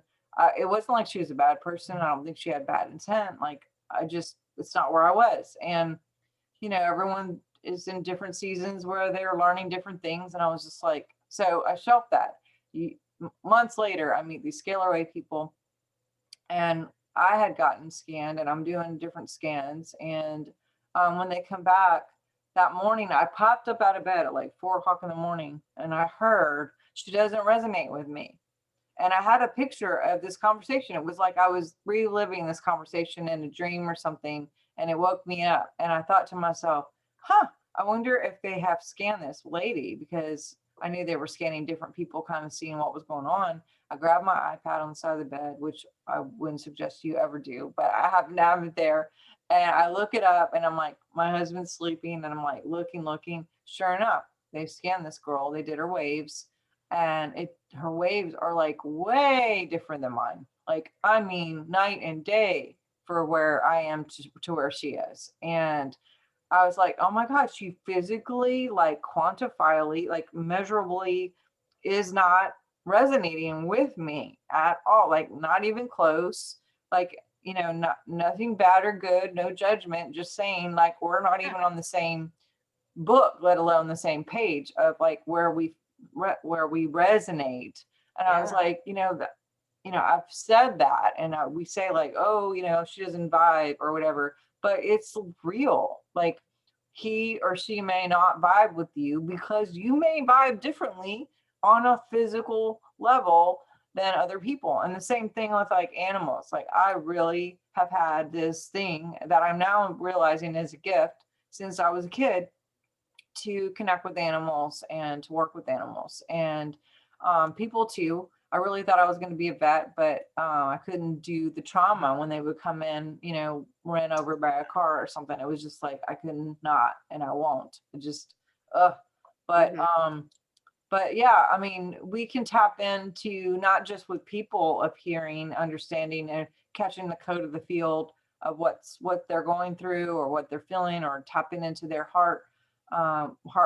it wasn't like she was a bad person. I don't think she had bad intent. Like, it's not where I was. And, you know, everyone is in different seasons where they're learning different things. And I was just like, so I shelved that. Months later, I meet these scalar wave people, and I had gotten scanned, and I'm doing different scans. And when they come back that morning, I popped up out of bed at like 4 o'clock in the morning, and I heard, she doesn't resonate with me. And I had a picture of this conversation. It was like I was reliving this conversation in a dream or something, and it woke me up. And I thought to myself, I wonder if they have scanned this lady, because I knew they were scanning different people, kind of seeing what was going on. I grabbed my iPad on the side of the bed, which I wouldn't suggest you ever do, but I happen to have it there. And I look it up, and I'm like, my husband's sleeping, and I'm like, looking. Sure enough, they scanned this girl. They did her waves, and her waves are like way different than mine. Like, I mean, night and day for where I am to where she is. And I was like, oh my God, she physically, like quantifiably, like measurably is not resonating with me at all. Like not even close. Like, nothing bad or good, no judgment, just saying like we're not Yeah. even on the same book, let alone the same page of like where we resonate. And I was Yeah. like, that, I've said that, and we say like, oh, she doesn't vibe or whatever, but it's real. Like he or she may not vibe with you because you may vibe differently on a physical level than other people. And the same thing with like animals. Like I really have had this thing that I'm now realizing is a gift since I was a kid, to connect with animals and to work with animals and people too. I really thought I was going to be a vet, but I couldn't do the trauma when they would come in, ran over by a car or something. It was just like I could not, and I won't. It just, but Mhm. but yeah, I mean, we can tap into not just with people appearing, understanding, and catching the code of the field of what they're going through or what they're feeling, or tapping into their heart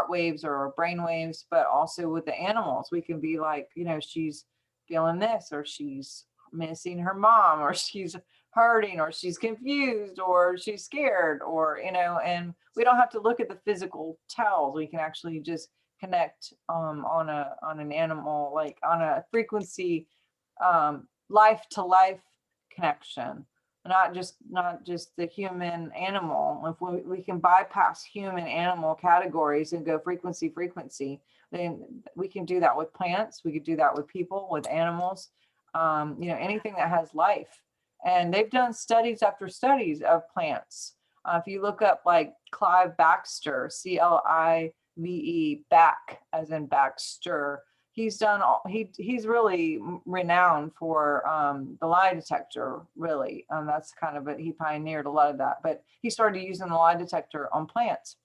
waves or brain waves, but also with the animals. We can be like, she's feeling this, or she's missing her mom, or she's hurting, or she's confused, or she's scared, or and we don't have to look at the physical tells. We can actually just connect on an animal, like on a frequency, life to life connection, not just the human animal. If we can bypass human animal categories and go frequency, then we can do that with plants, we could do that with people, with animals, anything that has life. And they've done studies after studies of plants. If you look up like Clive Baxter, CLIVE, back as in Baxter, he's really renowned for the lie detector, really. That's kind of it. He pioneered a lot of that, but he started using the lie detector on plants,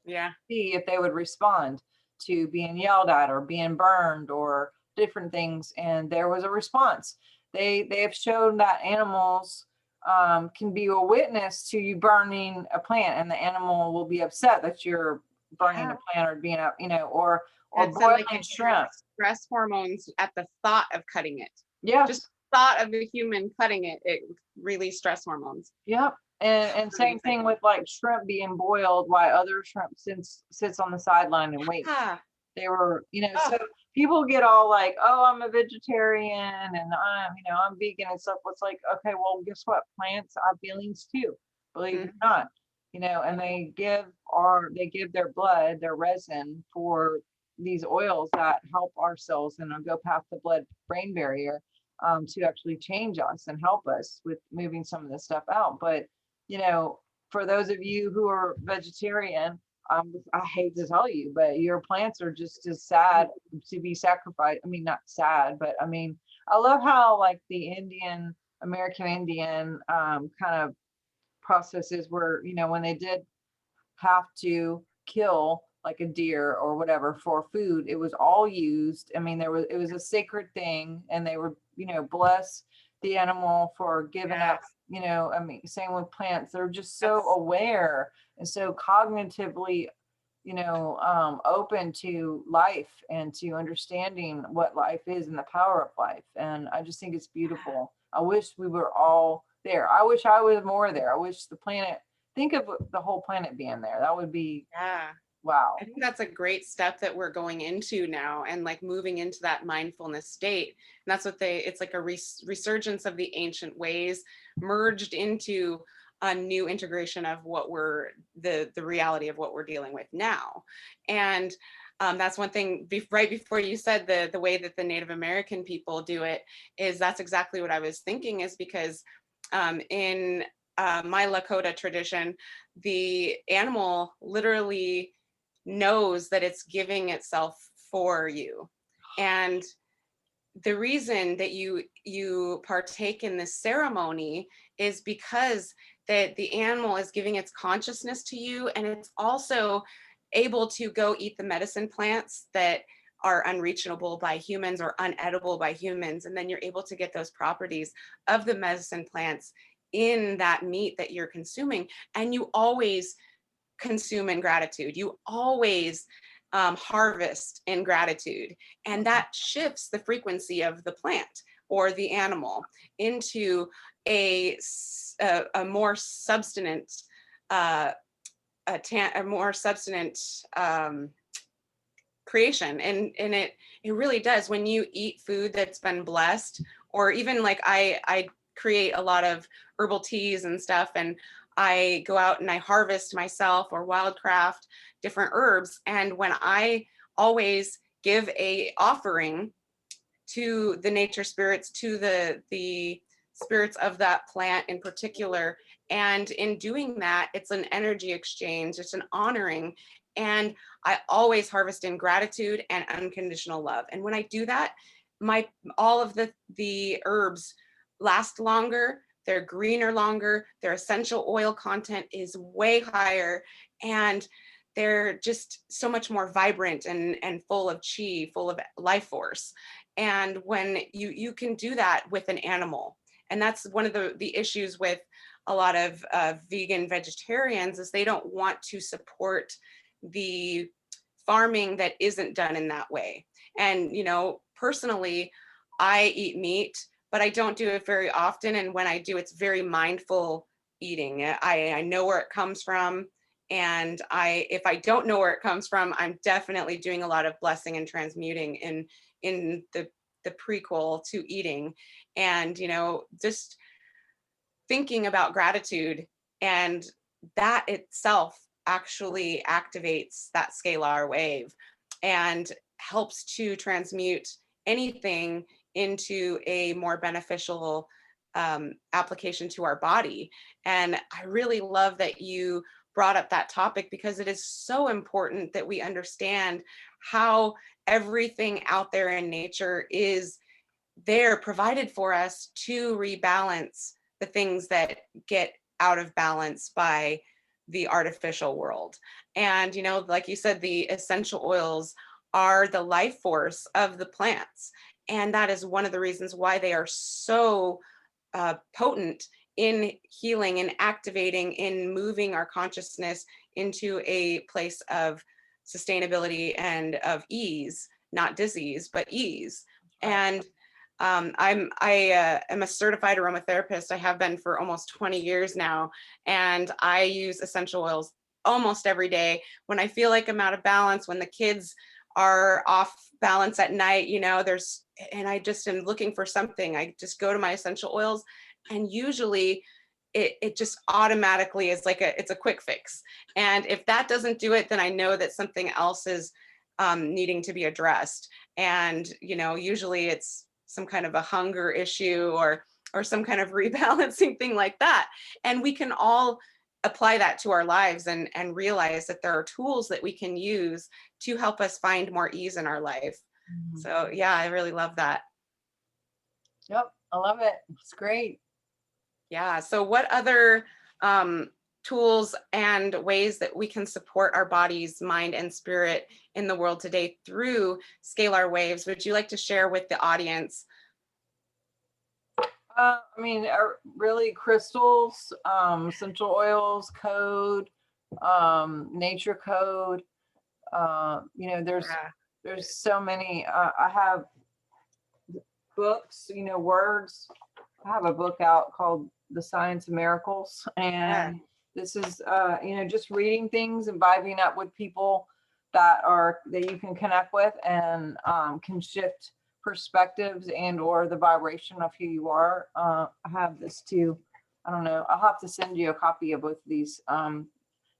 Yeah. see if they would respond to being yelled at or being burned or different things, and there was a response. They have shown that animals can be a witness to you burning a plant, and the animal will be upset that you're burning Yeah. a plant or being up, or It said like boiling it shrimp. stress hormones at the thought of cutting it. Just Yes. thought of a human cutting it, it released stress hormones. Yep. And same thing Amazing. with like shrimp being boiled while other shrimp sits on the sideline and waits. Ah, They were, oh, so people get all like, oh, I'm a vegetarian and I'm vegan and stuff. It's like, okay, well, guess what? Plants have feelings too, believe it or mhm. not. And they give their blood, their resin, for these oils that help our cells and go past the blood brain barrier, to actually change us and help us with moving some of this stuff out. But you know, for those of you who are vegetarian, I hate to tell you, but your plants are just as sad to be sacrificed. I mean, not sad, but I mean, I love how like the American Indian kind of processes were, when they did have to kill like a deer or whatever for food, it was all used. I mean, it was a sacred thing, and they were, bless the animal for giving up, Yes, I mean, same with plants. They're just so that's aware and so cognitively, open to life and to understanding what life is and the power of life. And I just think it's beautiful. I wish we were all there. I wish I was more there. I wish the planet, think of the whole planet being there. That would be yeah. wow. I think that's a great step that we're going into now, and like moving into that mindfulness state. And that's what it's like a resurgence of the ancient ways merged into a new integration of what we're the reality of what we're dealing with now. And that's one thing right before you said the way that the Native American people do it, is that's exactly what I was thinking, is because in my Lakota tradition, the animal literally knows that it's giving itself for you. And the reason that you partake in this ceremony is because that the animal is giving its consciousness to you, and it's also able to go eat the medicine plants that are unreachable by humans or unedible by humans, and then you're able to get those properties of the medicine plants in that meat that you're consuming, and you always consume in gratitude. You always harvest in gratitude, and that shifts the frequency of the plant or the animal into a more substantive, a more substantive creation. And it really does. When you eat food that's been blessed, or even like I create a lot of herbal teas and stuff, and I go out and I harvest myself or wildcraft different herbs. And when I always give a offering to the nature spirits, to the spirits of that plant in particular, and in doing that, it's an energy exchange, it's an honoring. And I always harvest in gratitude and unconditional love. And when I do that, all of the herbs last longer, they're greener longer, their essential oil content is way higher, and they're just so much more vibrant and full of chi, full of life force. And when you can do that with an animal, and that's one of the issues with a lot of vegan vegetarians, is they don't want to support the farming that isn't done in that way. And personally, I eat meat, but I don't do it very often. And when I do, it's very mindful eating. I know where it comes from. And if I don't know where it comes from, I'm definitely doing a lot of blessing and transmuting in the prequel to eating. And just thinking about gratitude, and that itself actually activates that scalar wave and helps to transmute anything into a more beneficial application to our body. And I really love that you brought up that topic, because it is so important that we understand how everything out there in nature is there provided for us to rebalance the things that get out of balance by the artificial world. And like you said, the essential oils are the life force of the plants, and that is one of the reasons why they are so potent in healing and activating, in moving our consciousness into a place of sustainability and of ease, not disease, but ease. And I am a certified aromatherapist. I have been for almost 20 years now, and I use essential oils almost every day. When I feel like I'm out of balance, when the kids are off balance at night, and I just am looking for something, I just go to my essential oils, and usually it just automatically is like it's a quick fix. And if that doesn't do it, then I know that something else is needing to be addressed. And usually it's some kind of a hunger issue or some kind of rebalancing thing like that. And we can all apply that to our lives and realize that there are tools that we can use to help us find more ease in our life. Mm-hmm. So yeah, I really love that. Yep, I love it. It's great. Yeah. So what other tools and ways that we can support our bodies, mind, and spirit in the world today through scalar waves would you like to share with the audience? Really crystals, essential oils, code, nature code. There's so many. I have books, words. I have a book out called The Science of Miracles, and this is just reading things and vibing up with people that you can connect with, and can shift perspectives and or the vibration of who you are. I have this too. I don't know, I'll have to send you a copy of both of these. I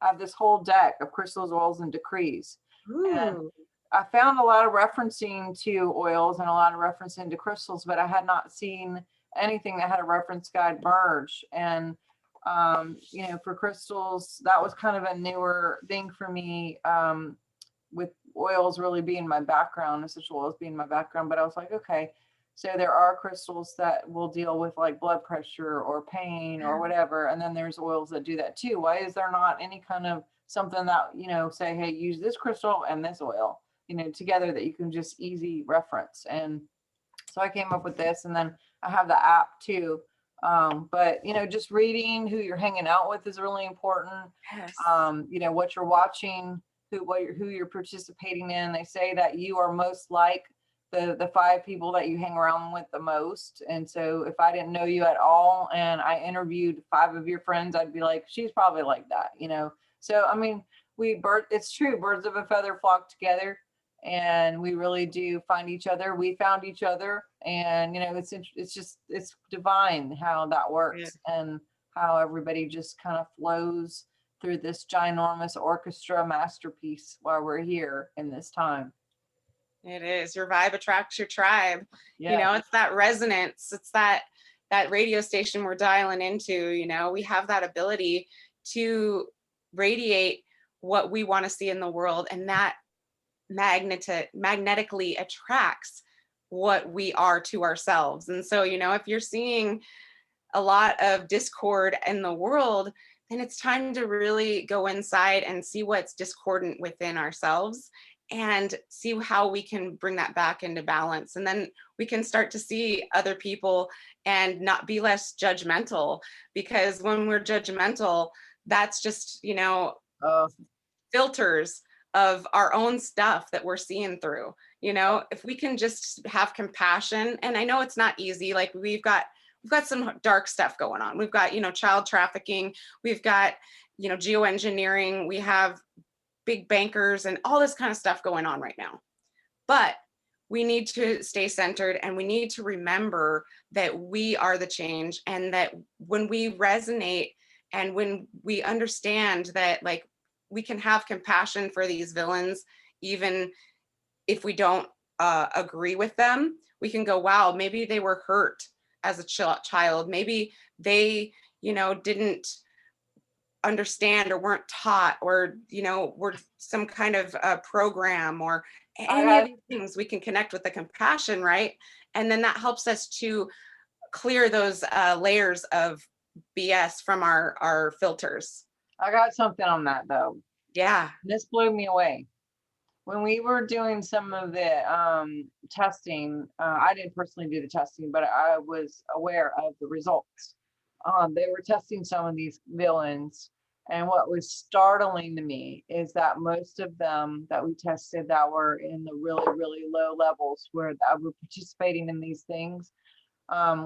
have this whole deck of crystals, oils, and decrees. Ooh. And I found a lot of referencing to oils and a lot of referencing to crystals, but I had not seen anything that had a reference guide merge. And for crystals, that was kind of a newer thing for me, with oils really being my background, essential oils being my background. But I was like, okay, so there are crystals that will deal with like blood pressure or pain or whatever, and then there's oils that do that too. Why is there not any kind of something that say, hey, use this crystal and this oil together, that you can just easy reference? And so I came up with this, and then I have the app too, But just reading who you're hanging out with is really important. Yes. What you're watching, who you're participating in. They say that you are most like the 5 people that you hang around with the most. And so if I didn't know you at all and I interviewed 5 of your friends, I'd be like, she's probably like that. So I mean, it's true, birds of a feather flock together, and we really do find each other. We found each other, and it's divine how that works, and how everybody just kind of flows through this ginormous orchestra masterpiece while we're here in this time. It is. Your vibe attracts your tribe. Yeah. It's that resonance. It's that radio station we're dialing into. We have that ability to radiate what we want to see in the world, and that magnetically attracts what we are to ourselves. And so, if you're seeing a lot of discord in the world, then it's time to really go inside and see what's discordant within ourselves and see how we can bring that back into balance. And then we can start to see other people and not be less judgmental, because when we're judgmental, that's just, filters of our own stuff that we're seeing through. If we can just have compassion, and I know it's not easy, like we've got some dark stuff going on. We've got, child trafficking, we've got, geoengineering, we have big bankers and all this kind of stuff going on right now. But we need to stay centered, and we need to remember that we are the change, and that when we resonate and when we understand that, like, we can have compassion for these villains, even if we don't agree with them. We can go, wow, maybe they were hurt as a child. Maybe they, didn't understand or weren't taught, or, were some kind of program, or any of these things. We can connect with the compassion, right? And then that helps us to clear those layers of BS from our filters. I got something on that though. Yeah. This blew me away. When we were doing some of the testing, I didn't personally do the testing, but I was aware of the results. They were testing some of these villains, and what was startling to me is that most of them that we tested that were in the really, really low levels, were participating in these things,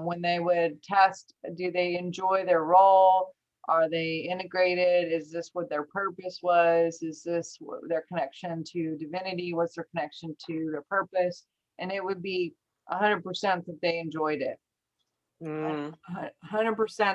when they would test, do they enjoy their role? Are they integrated? Is this what their purpose was? Is this their connection to divinity? What's their connection to their purpose? And it would be 100% that they enjoyed it. 100%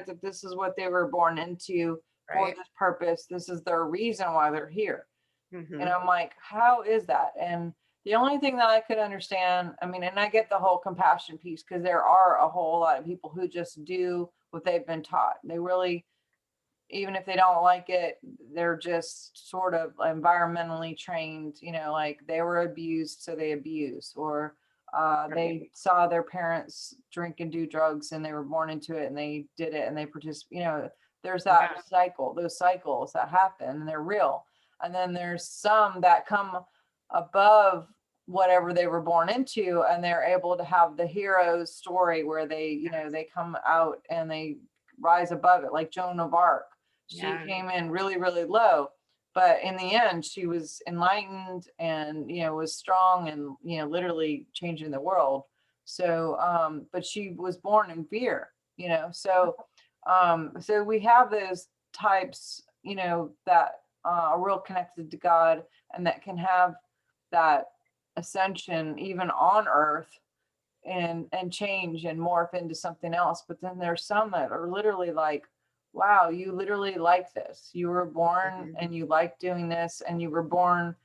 that this is what they were born into, for this purpose. This is their reason why they're here. And I'm like, how is that? And the only thing that I could understand, I mean, and I get the whole compassion piece, because there are a whole lot of people who just do what they've been taught. They really, even if they don't like it, they're just sort of environmentally trained, like they were abused, so they abuse, or they saw their parents drink and do drugs and they were born into it and they did it and they participate, there's that cycle, those cycles that happen, and they're real. And then there's some that come above whatever they were born into, and they're able to have the hero's story where they, they come out and they rise above it, like Joan of Arc. She came in really, really low, but in the end she was enlightened and was strong and literally changing the world. So but she was born in fear, so we have those types, that are real connected to God, and that can have that ascension even on earth, and change and morph into something else. But then there's some that are literally like, wow, you literally like this. You were born and you like doing this, and you were born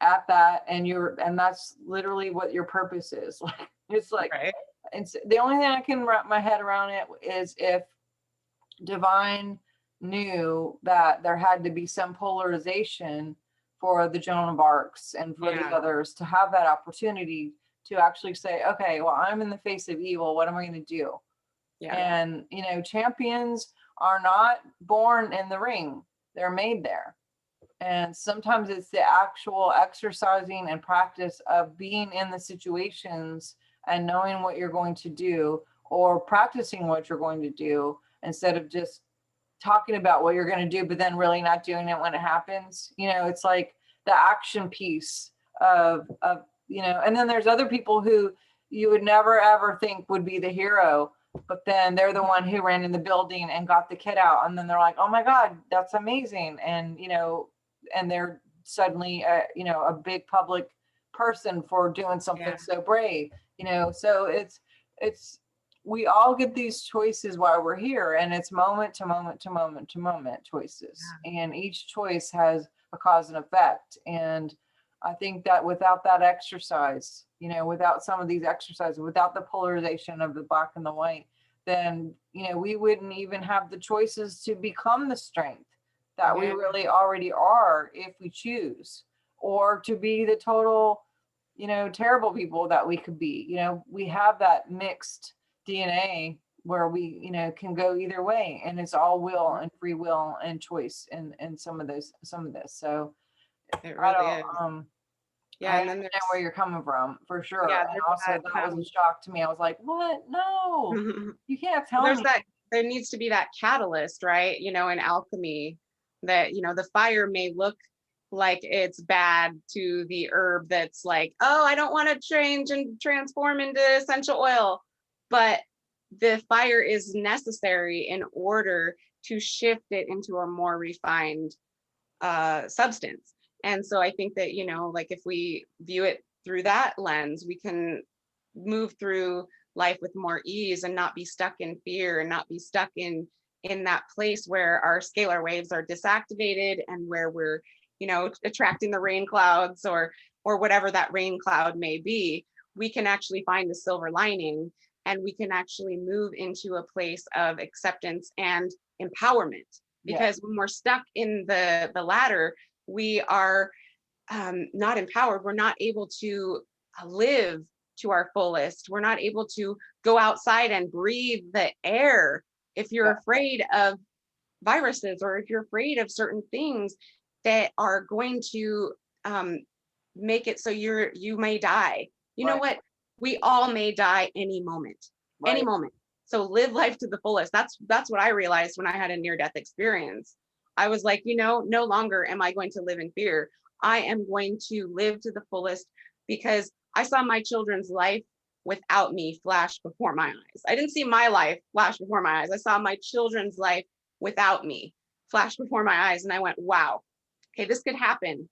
at that, and that's literally what your purpose is. Like, it's like, and the only thing I can wrap my head around it is if divine knew that there had to be some polarization for the Joan of Arcs and for the others to have that opportunity to actually say, okay, well, I'm in the face of evil. What am I going to do? And, champions are not born in the ring. They're made there. And sometimes it's the actual exercising and practice of being in the situations and knowing what you're going to do, or practicing what you're going to do instead of just talking about what you're going to do, but then really not doing it when it happens. It's like the action piece of and then there's other people who you would never ever think would be the hero, but then they're the one who ran in the building and got the kid out, and then they're like, oh my God, that's amazing. And and they're suddenly a big public person for doing something so brave. So it's we all get these choices while we're here, and it's moment to moment to moment to moment choices, and each choice has a cause and effect. And I think that without that exercise, without some of these exercises, without the polarization of the black and the white, then we wouldn't even have the choices to become the strength that we really already are if we choose, or to be the total terrible people that we could be. We have that mixed DNA where we can go either way, and it's all will and free will and choice and some of this. So It I really don't is. I And then understand where you're coming from, for sure. yeah, And also that was a shock to me. I was like, what? No, you can't tell there's me. there needs to be that catalyst, right? In alchemy, that the fire may look like it's bad to the herb that's like, oh, I don't want to change and transform into essential oil, but the fire is necessary in order to shift it into a more refined substance. And so I think that like if we view it through that lens, we can move through life with more ease and not be stuck in fear, and not be stuck in that place where our scalar waves are disactivated, and where we're attracting the rain clouds, or whatever that rain cloud may be. We can actually find the silver lining, and we can actually move into a place of acceptance and empowerment. Because when we're stuck in the ladder, we are not empowered. We're not able to live to our fullest. We're not able to go outside and breathe the air. If you're afraid of viruses, or if you're afraid of certain things that are going to make it so you may die. You know what? We all may die any moment. Any moment. So live life to the fullest. That's what I realized when I had a near-death experience. I was like, no longer am I going to live in fear. I am going to live to the fullest, because I saw my children's life without me flash before my eyes. I didn't see my life flash before my eyes. I saw my children's life without me flash before my eyes. And I went, wow, okay, this could happen.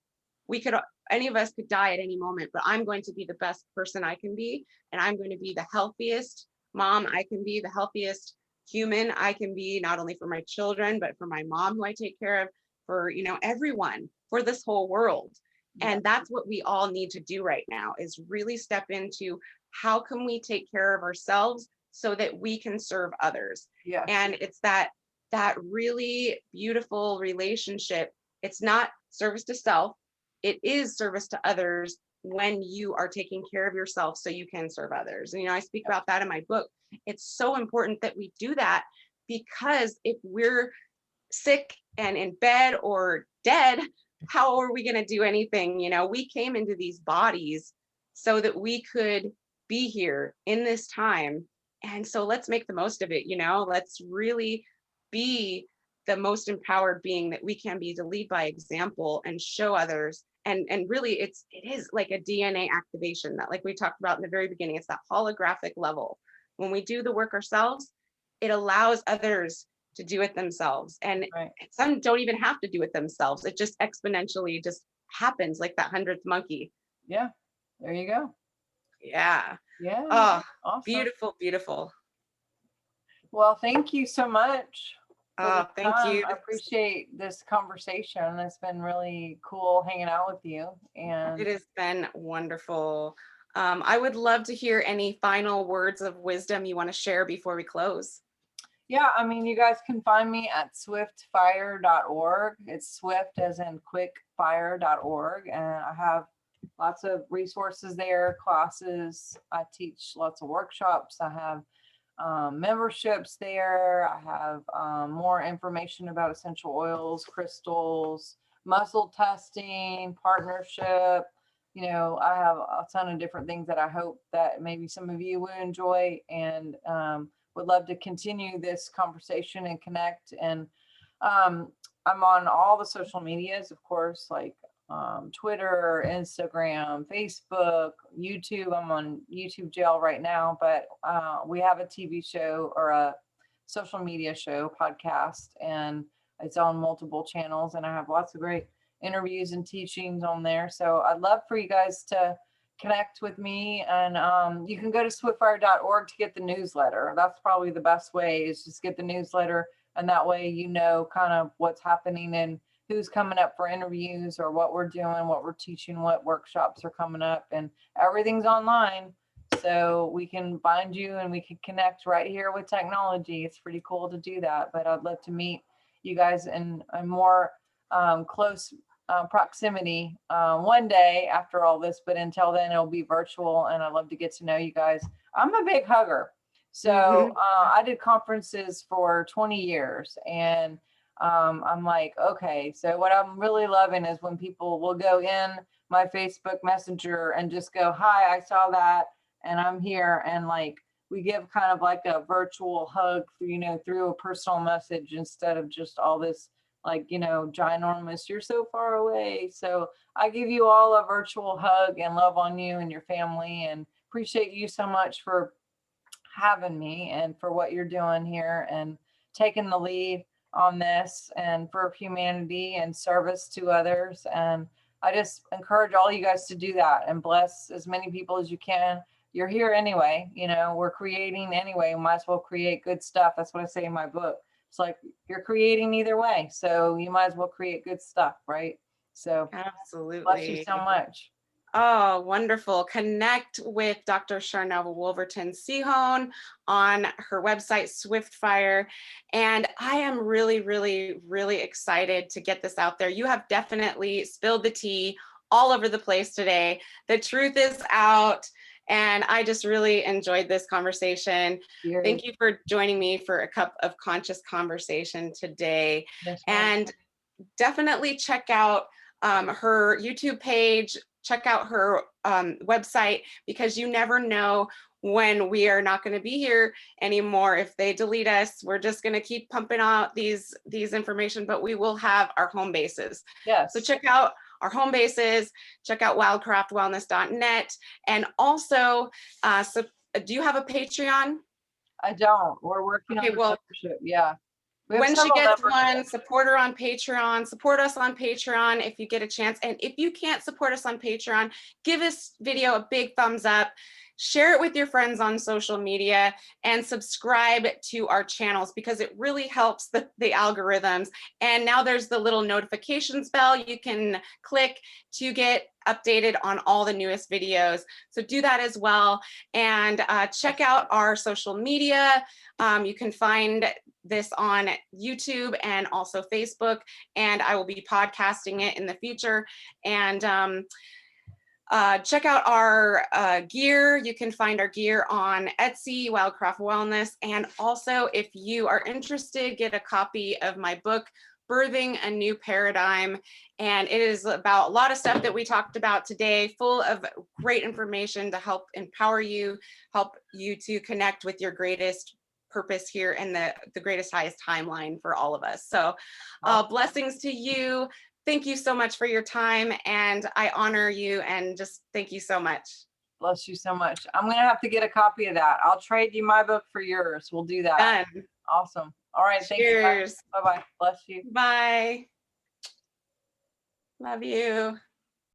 Any of us could die at any moment, but I'm going to be the best person I can be. And I'm going to be the healthiest mom I can be, the healthiest human I can be, not only for my children, but for my mom who I take care of, for, everyone, for this whole world. And that's what we all need to do right now, is really step into how can we take care of ourselves so that we can serve others. And it's that really beautiful relationship. It's not service to self. It is service to others when you are taking care of yourself so you can serve others. And, I speak about that in my book. It's so important that we do that, because if we're sick and in bed or dead, how are we going to do anything? We came into these bodies so that we could be here in this time. And so let's make the most of it. Let's really be the most empowered being that we can be, to lead by example and show others. And really it is like a DNA activation, that, like we talked about in the very beginning, it's that holographic level. When we do the work ourselves, it allows others to do it themselves. And some don't even have to do it themselves. It just exponentially just happens, like that 100th monkey. Yeah, there you go. Yeah. Oh, awesome. Beautiful, beautiful. Well, thank you so much. Thank you. I appreciate this conversation. It's been really cool hanging out with you. And it has been wonderful. I would love to hear any final words of wisdom you want to share before we close. Yeah, you guys can find me at swiftfire.org. It's swift as in quickfire.org. And I have lots of resources there, classes. I teach lots of workshops. I have memberships there. I have more information about essential oils, crystals, muscle testing, partnership, you know, I have a ton of different things that I hope that maybe some of you will enjoy, and would love to continue this conversation and connect. And I'm on all the social medias, of course, like Twitter, Instagram, Facebook, YouTube. I'm on YouTube jail right now, but we have a TV show or a social media show podcast, and it's on multiple channels, and I have lots of great interviews and teachings on there. So I'd love for you guys to connect with me, and you can go to swiftfire.org to get the newsletter. That's probably the best way, is just get the newsletter, and that way you know kind of what's happening and who's coming up for interviews, or what we're doing, what we're teaching, what workshops are coming up, and everything's online. So we can find you and we can connect right here with technology. It's pretty cool to do that. But I'd love to meet you guys in a more close proximity one day after all this. But until then, it'll be virtual, and I'd love to get to know you guys. I'm a big hugger. So I did conferences for 20 years, and I'm like, okay, so what I'm really loving is when people will go in my Facebook Messenger and just go, hi, I saw that, and I'm here, and like we give kind of like a virtual hug, you know, through a personal message, instead of just all this like, you know, ginormous, you're so far away. So I give you all a virtual hug and love on you and your family, and appreciate you so much for having me and for what you're doing here and taking the lead on this, and for humanity and service to others. And I just encourage all you guys to do that and bless as many people as you can. You're here anyway, you know, we're creating anyway, we might as well create good stuff. That's what I say in my book. It's like you're creating either way, so you might as well create good stuff, right? So Absolutely. bless you so much. Oh, wonderful. Connect with Dr. Sharnael Wolverton Sehone on her website, Swiftfire. And I am really, really, really excited to get this out there. You have definitely spilled the tea all over the place today. The truth is out. And I just really enjoyed this conversation. Thank you for joining me for a cup of conscious conversation today. Yes, and definitely check out her YouTube page, check out her website, because you never know when we are not going to be here anymore. If they delete us, we're just going to keep pumping out these information, but we will have our home bases. Yes. So check out our home bases, check out wildcraftwellness.net. And also, so do you have a Patreon? I don't. We're working on the membership. Yeah. When she gets one, support her on Patreon, support us on Patreon if you get a chance. And if you can't support us on Patreon, give this video a big thumbs up, share it with your friends on social media, and subscribe to our channels, because it really helps the algorithms. And now there's the little notifications bell you can click to get updated on all the newest videos. So do that as well. And check out our social media. You can find this on YouTube and also Facebook, and I will be podcasting it in the future. And check out our gear. You can find our gear on Etsy, Wildcraft Wellness. And also, if you are interested, get a copy of my book, Birthing a New Paradigm. And it is about a lot of stuff that we talked about today, full of great information to help empower you, help you to connect with your greatest purpose here and the greatest, highest timeline for all of us. So blessings to you. Thank you so much for your time, and I honor you, and just thank you so much. Bless you so much. I'm going to have to get a copy of that. I'll trade you my book for yours. We'll do that. Done. Awesome. All right. Cheers. Thank you. Bye-bye. Bless you. Bye. Love you.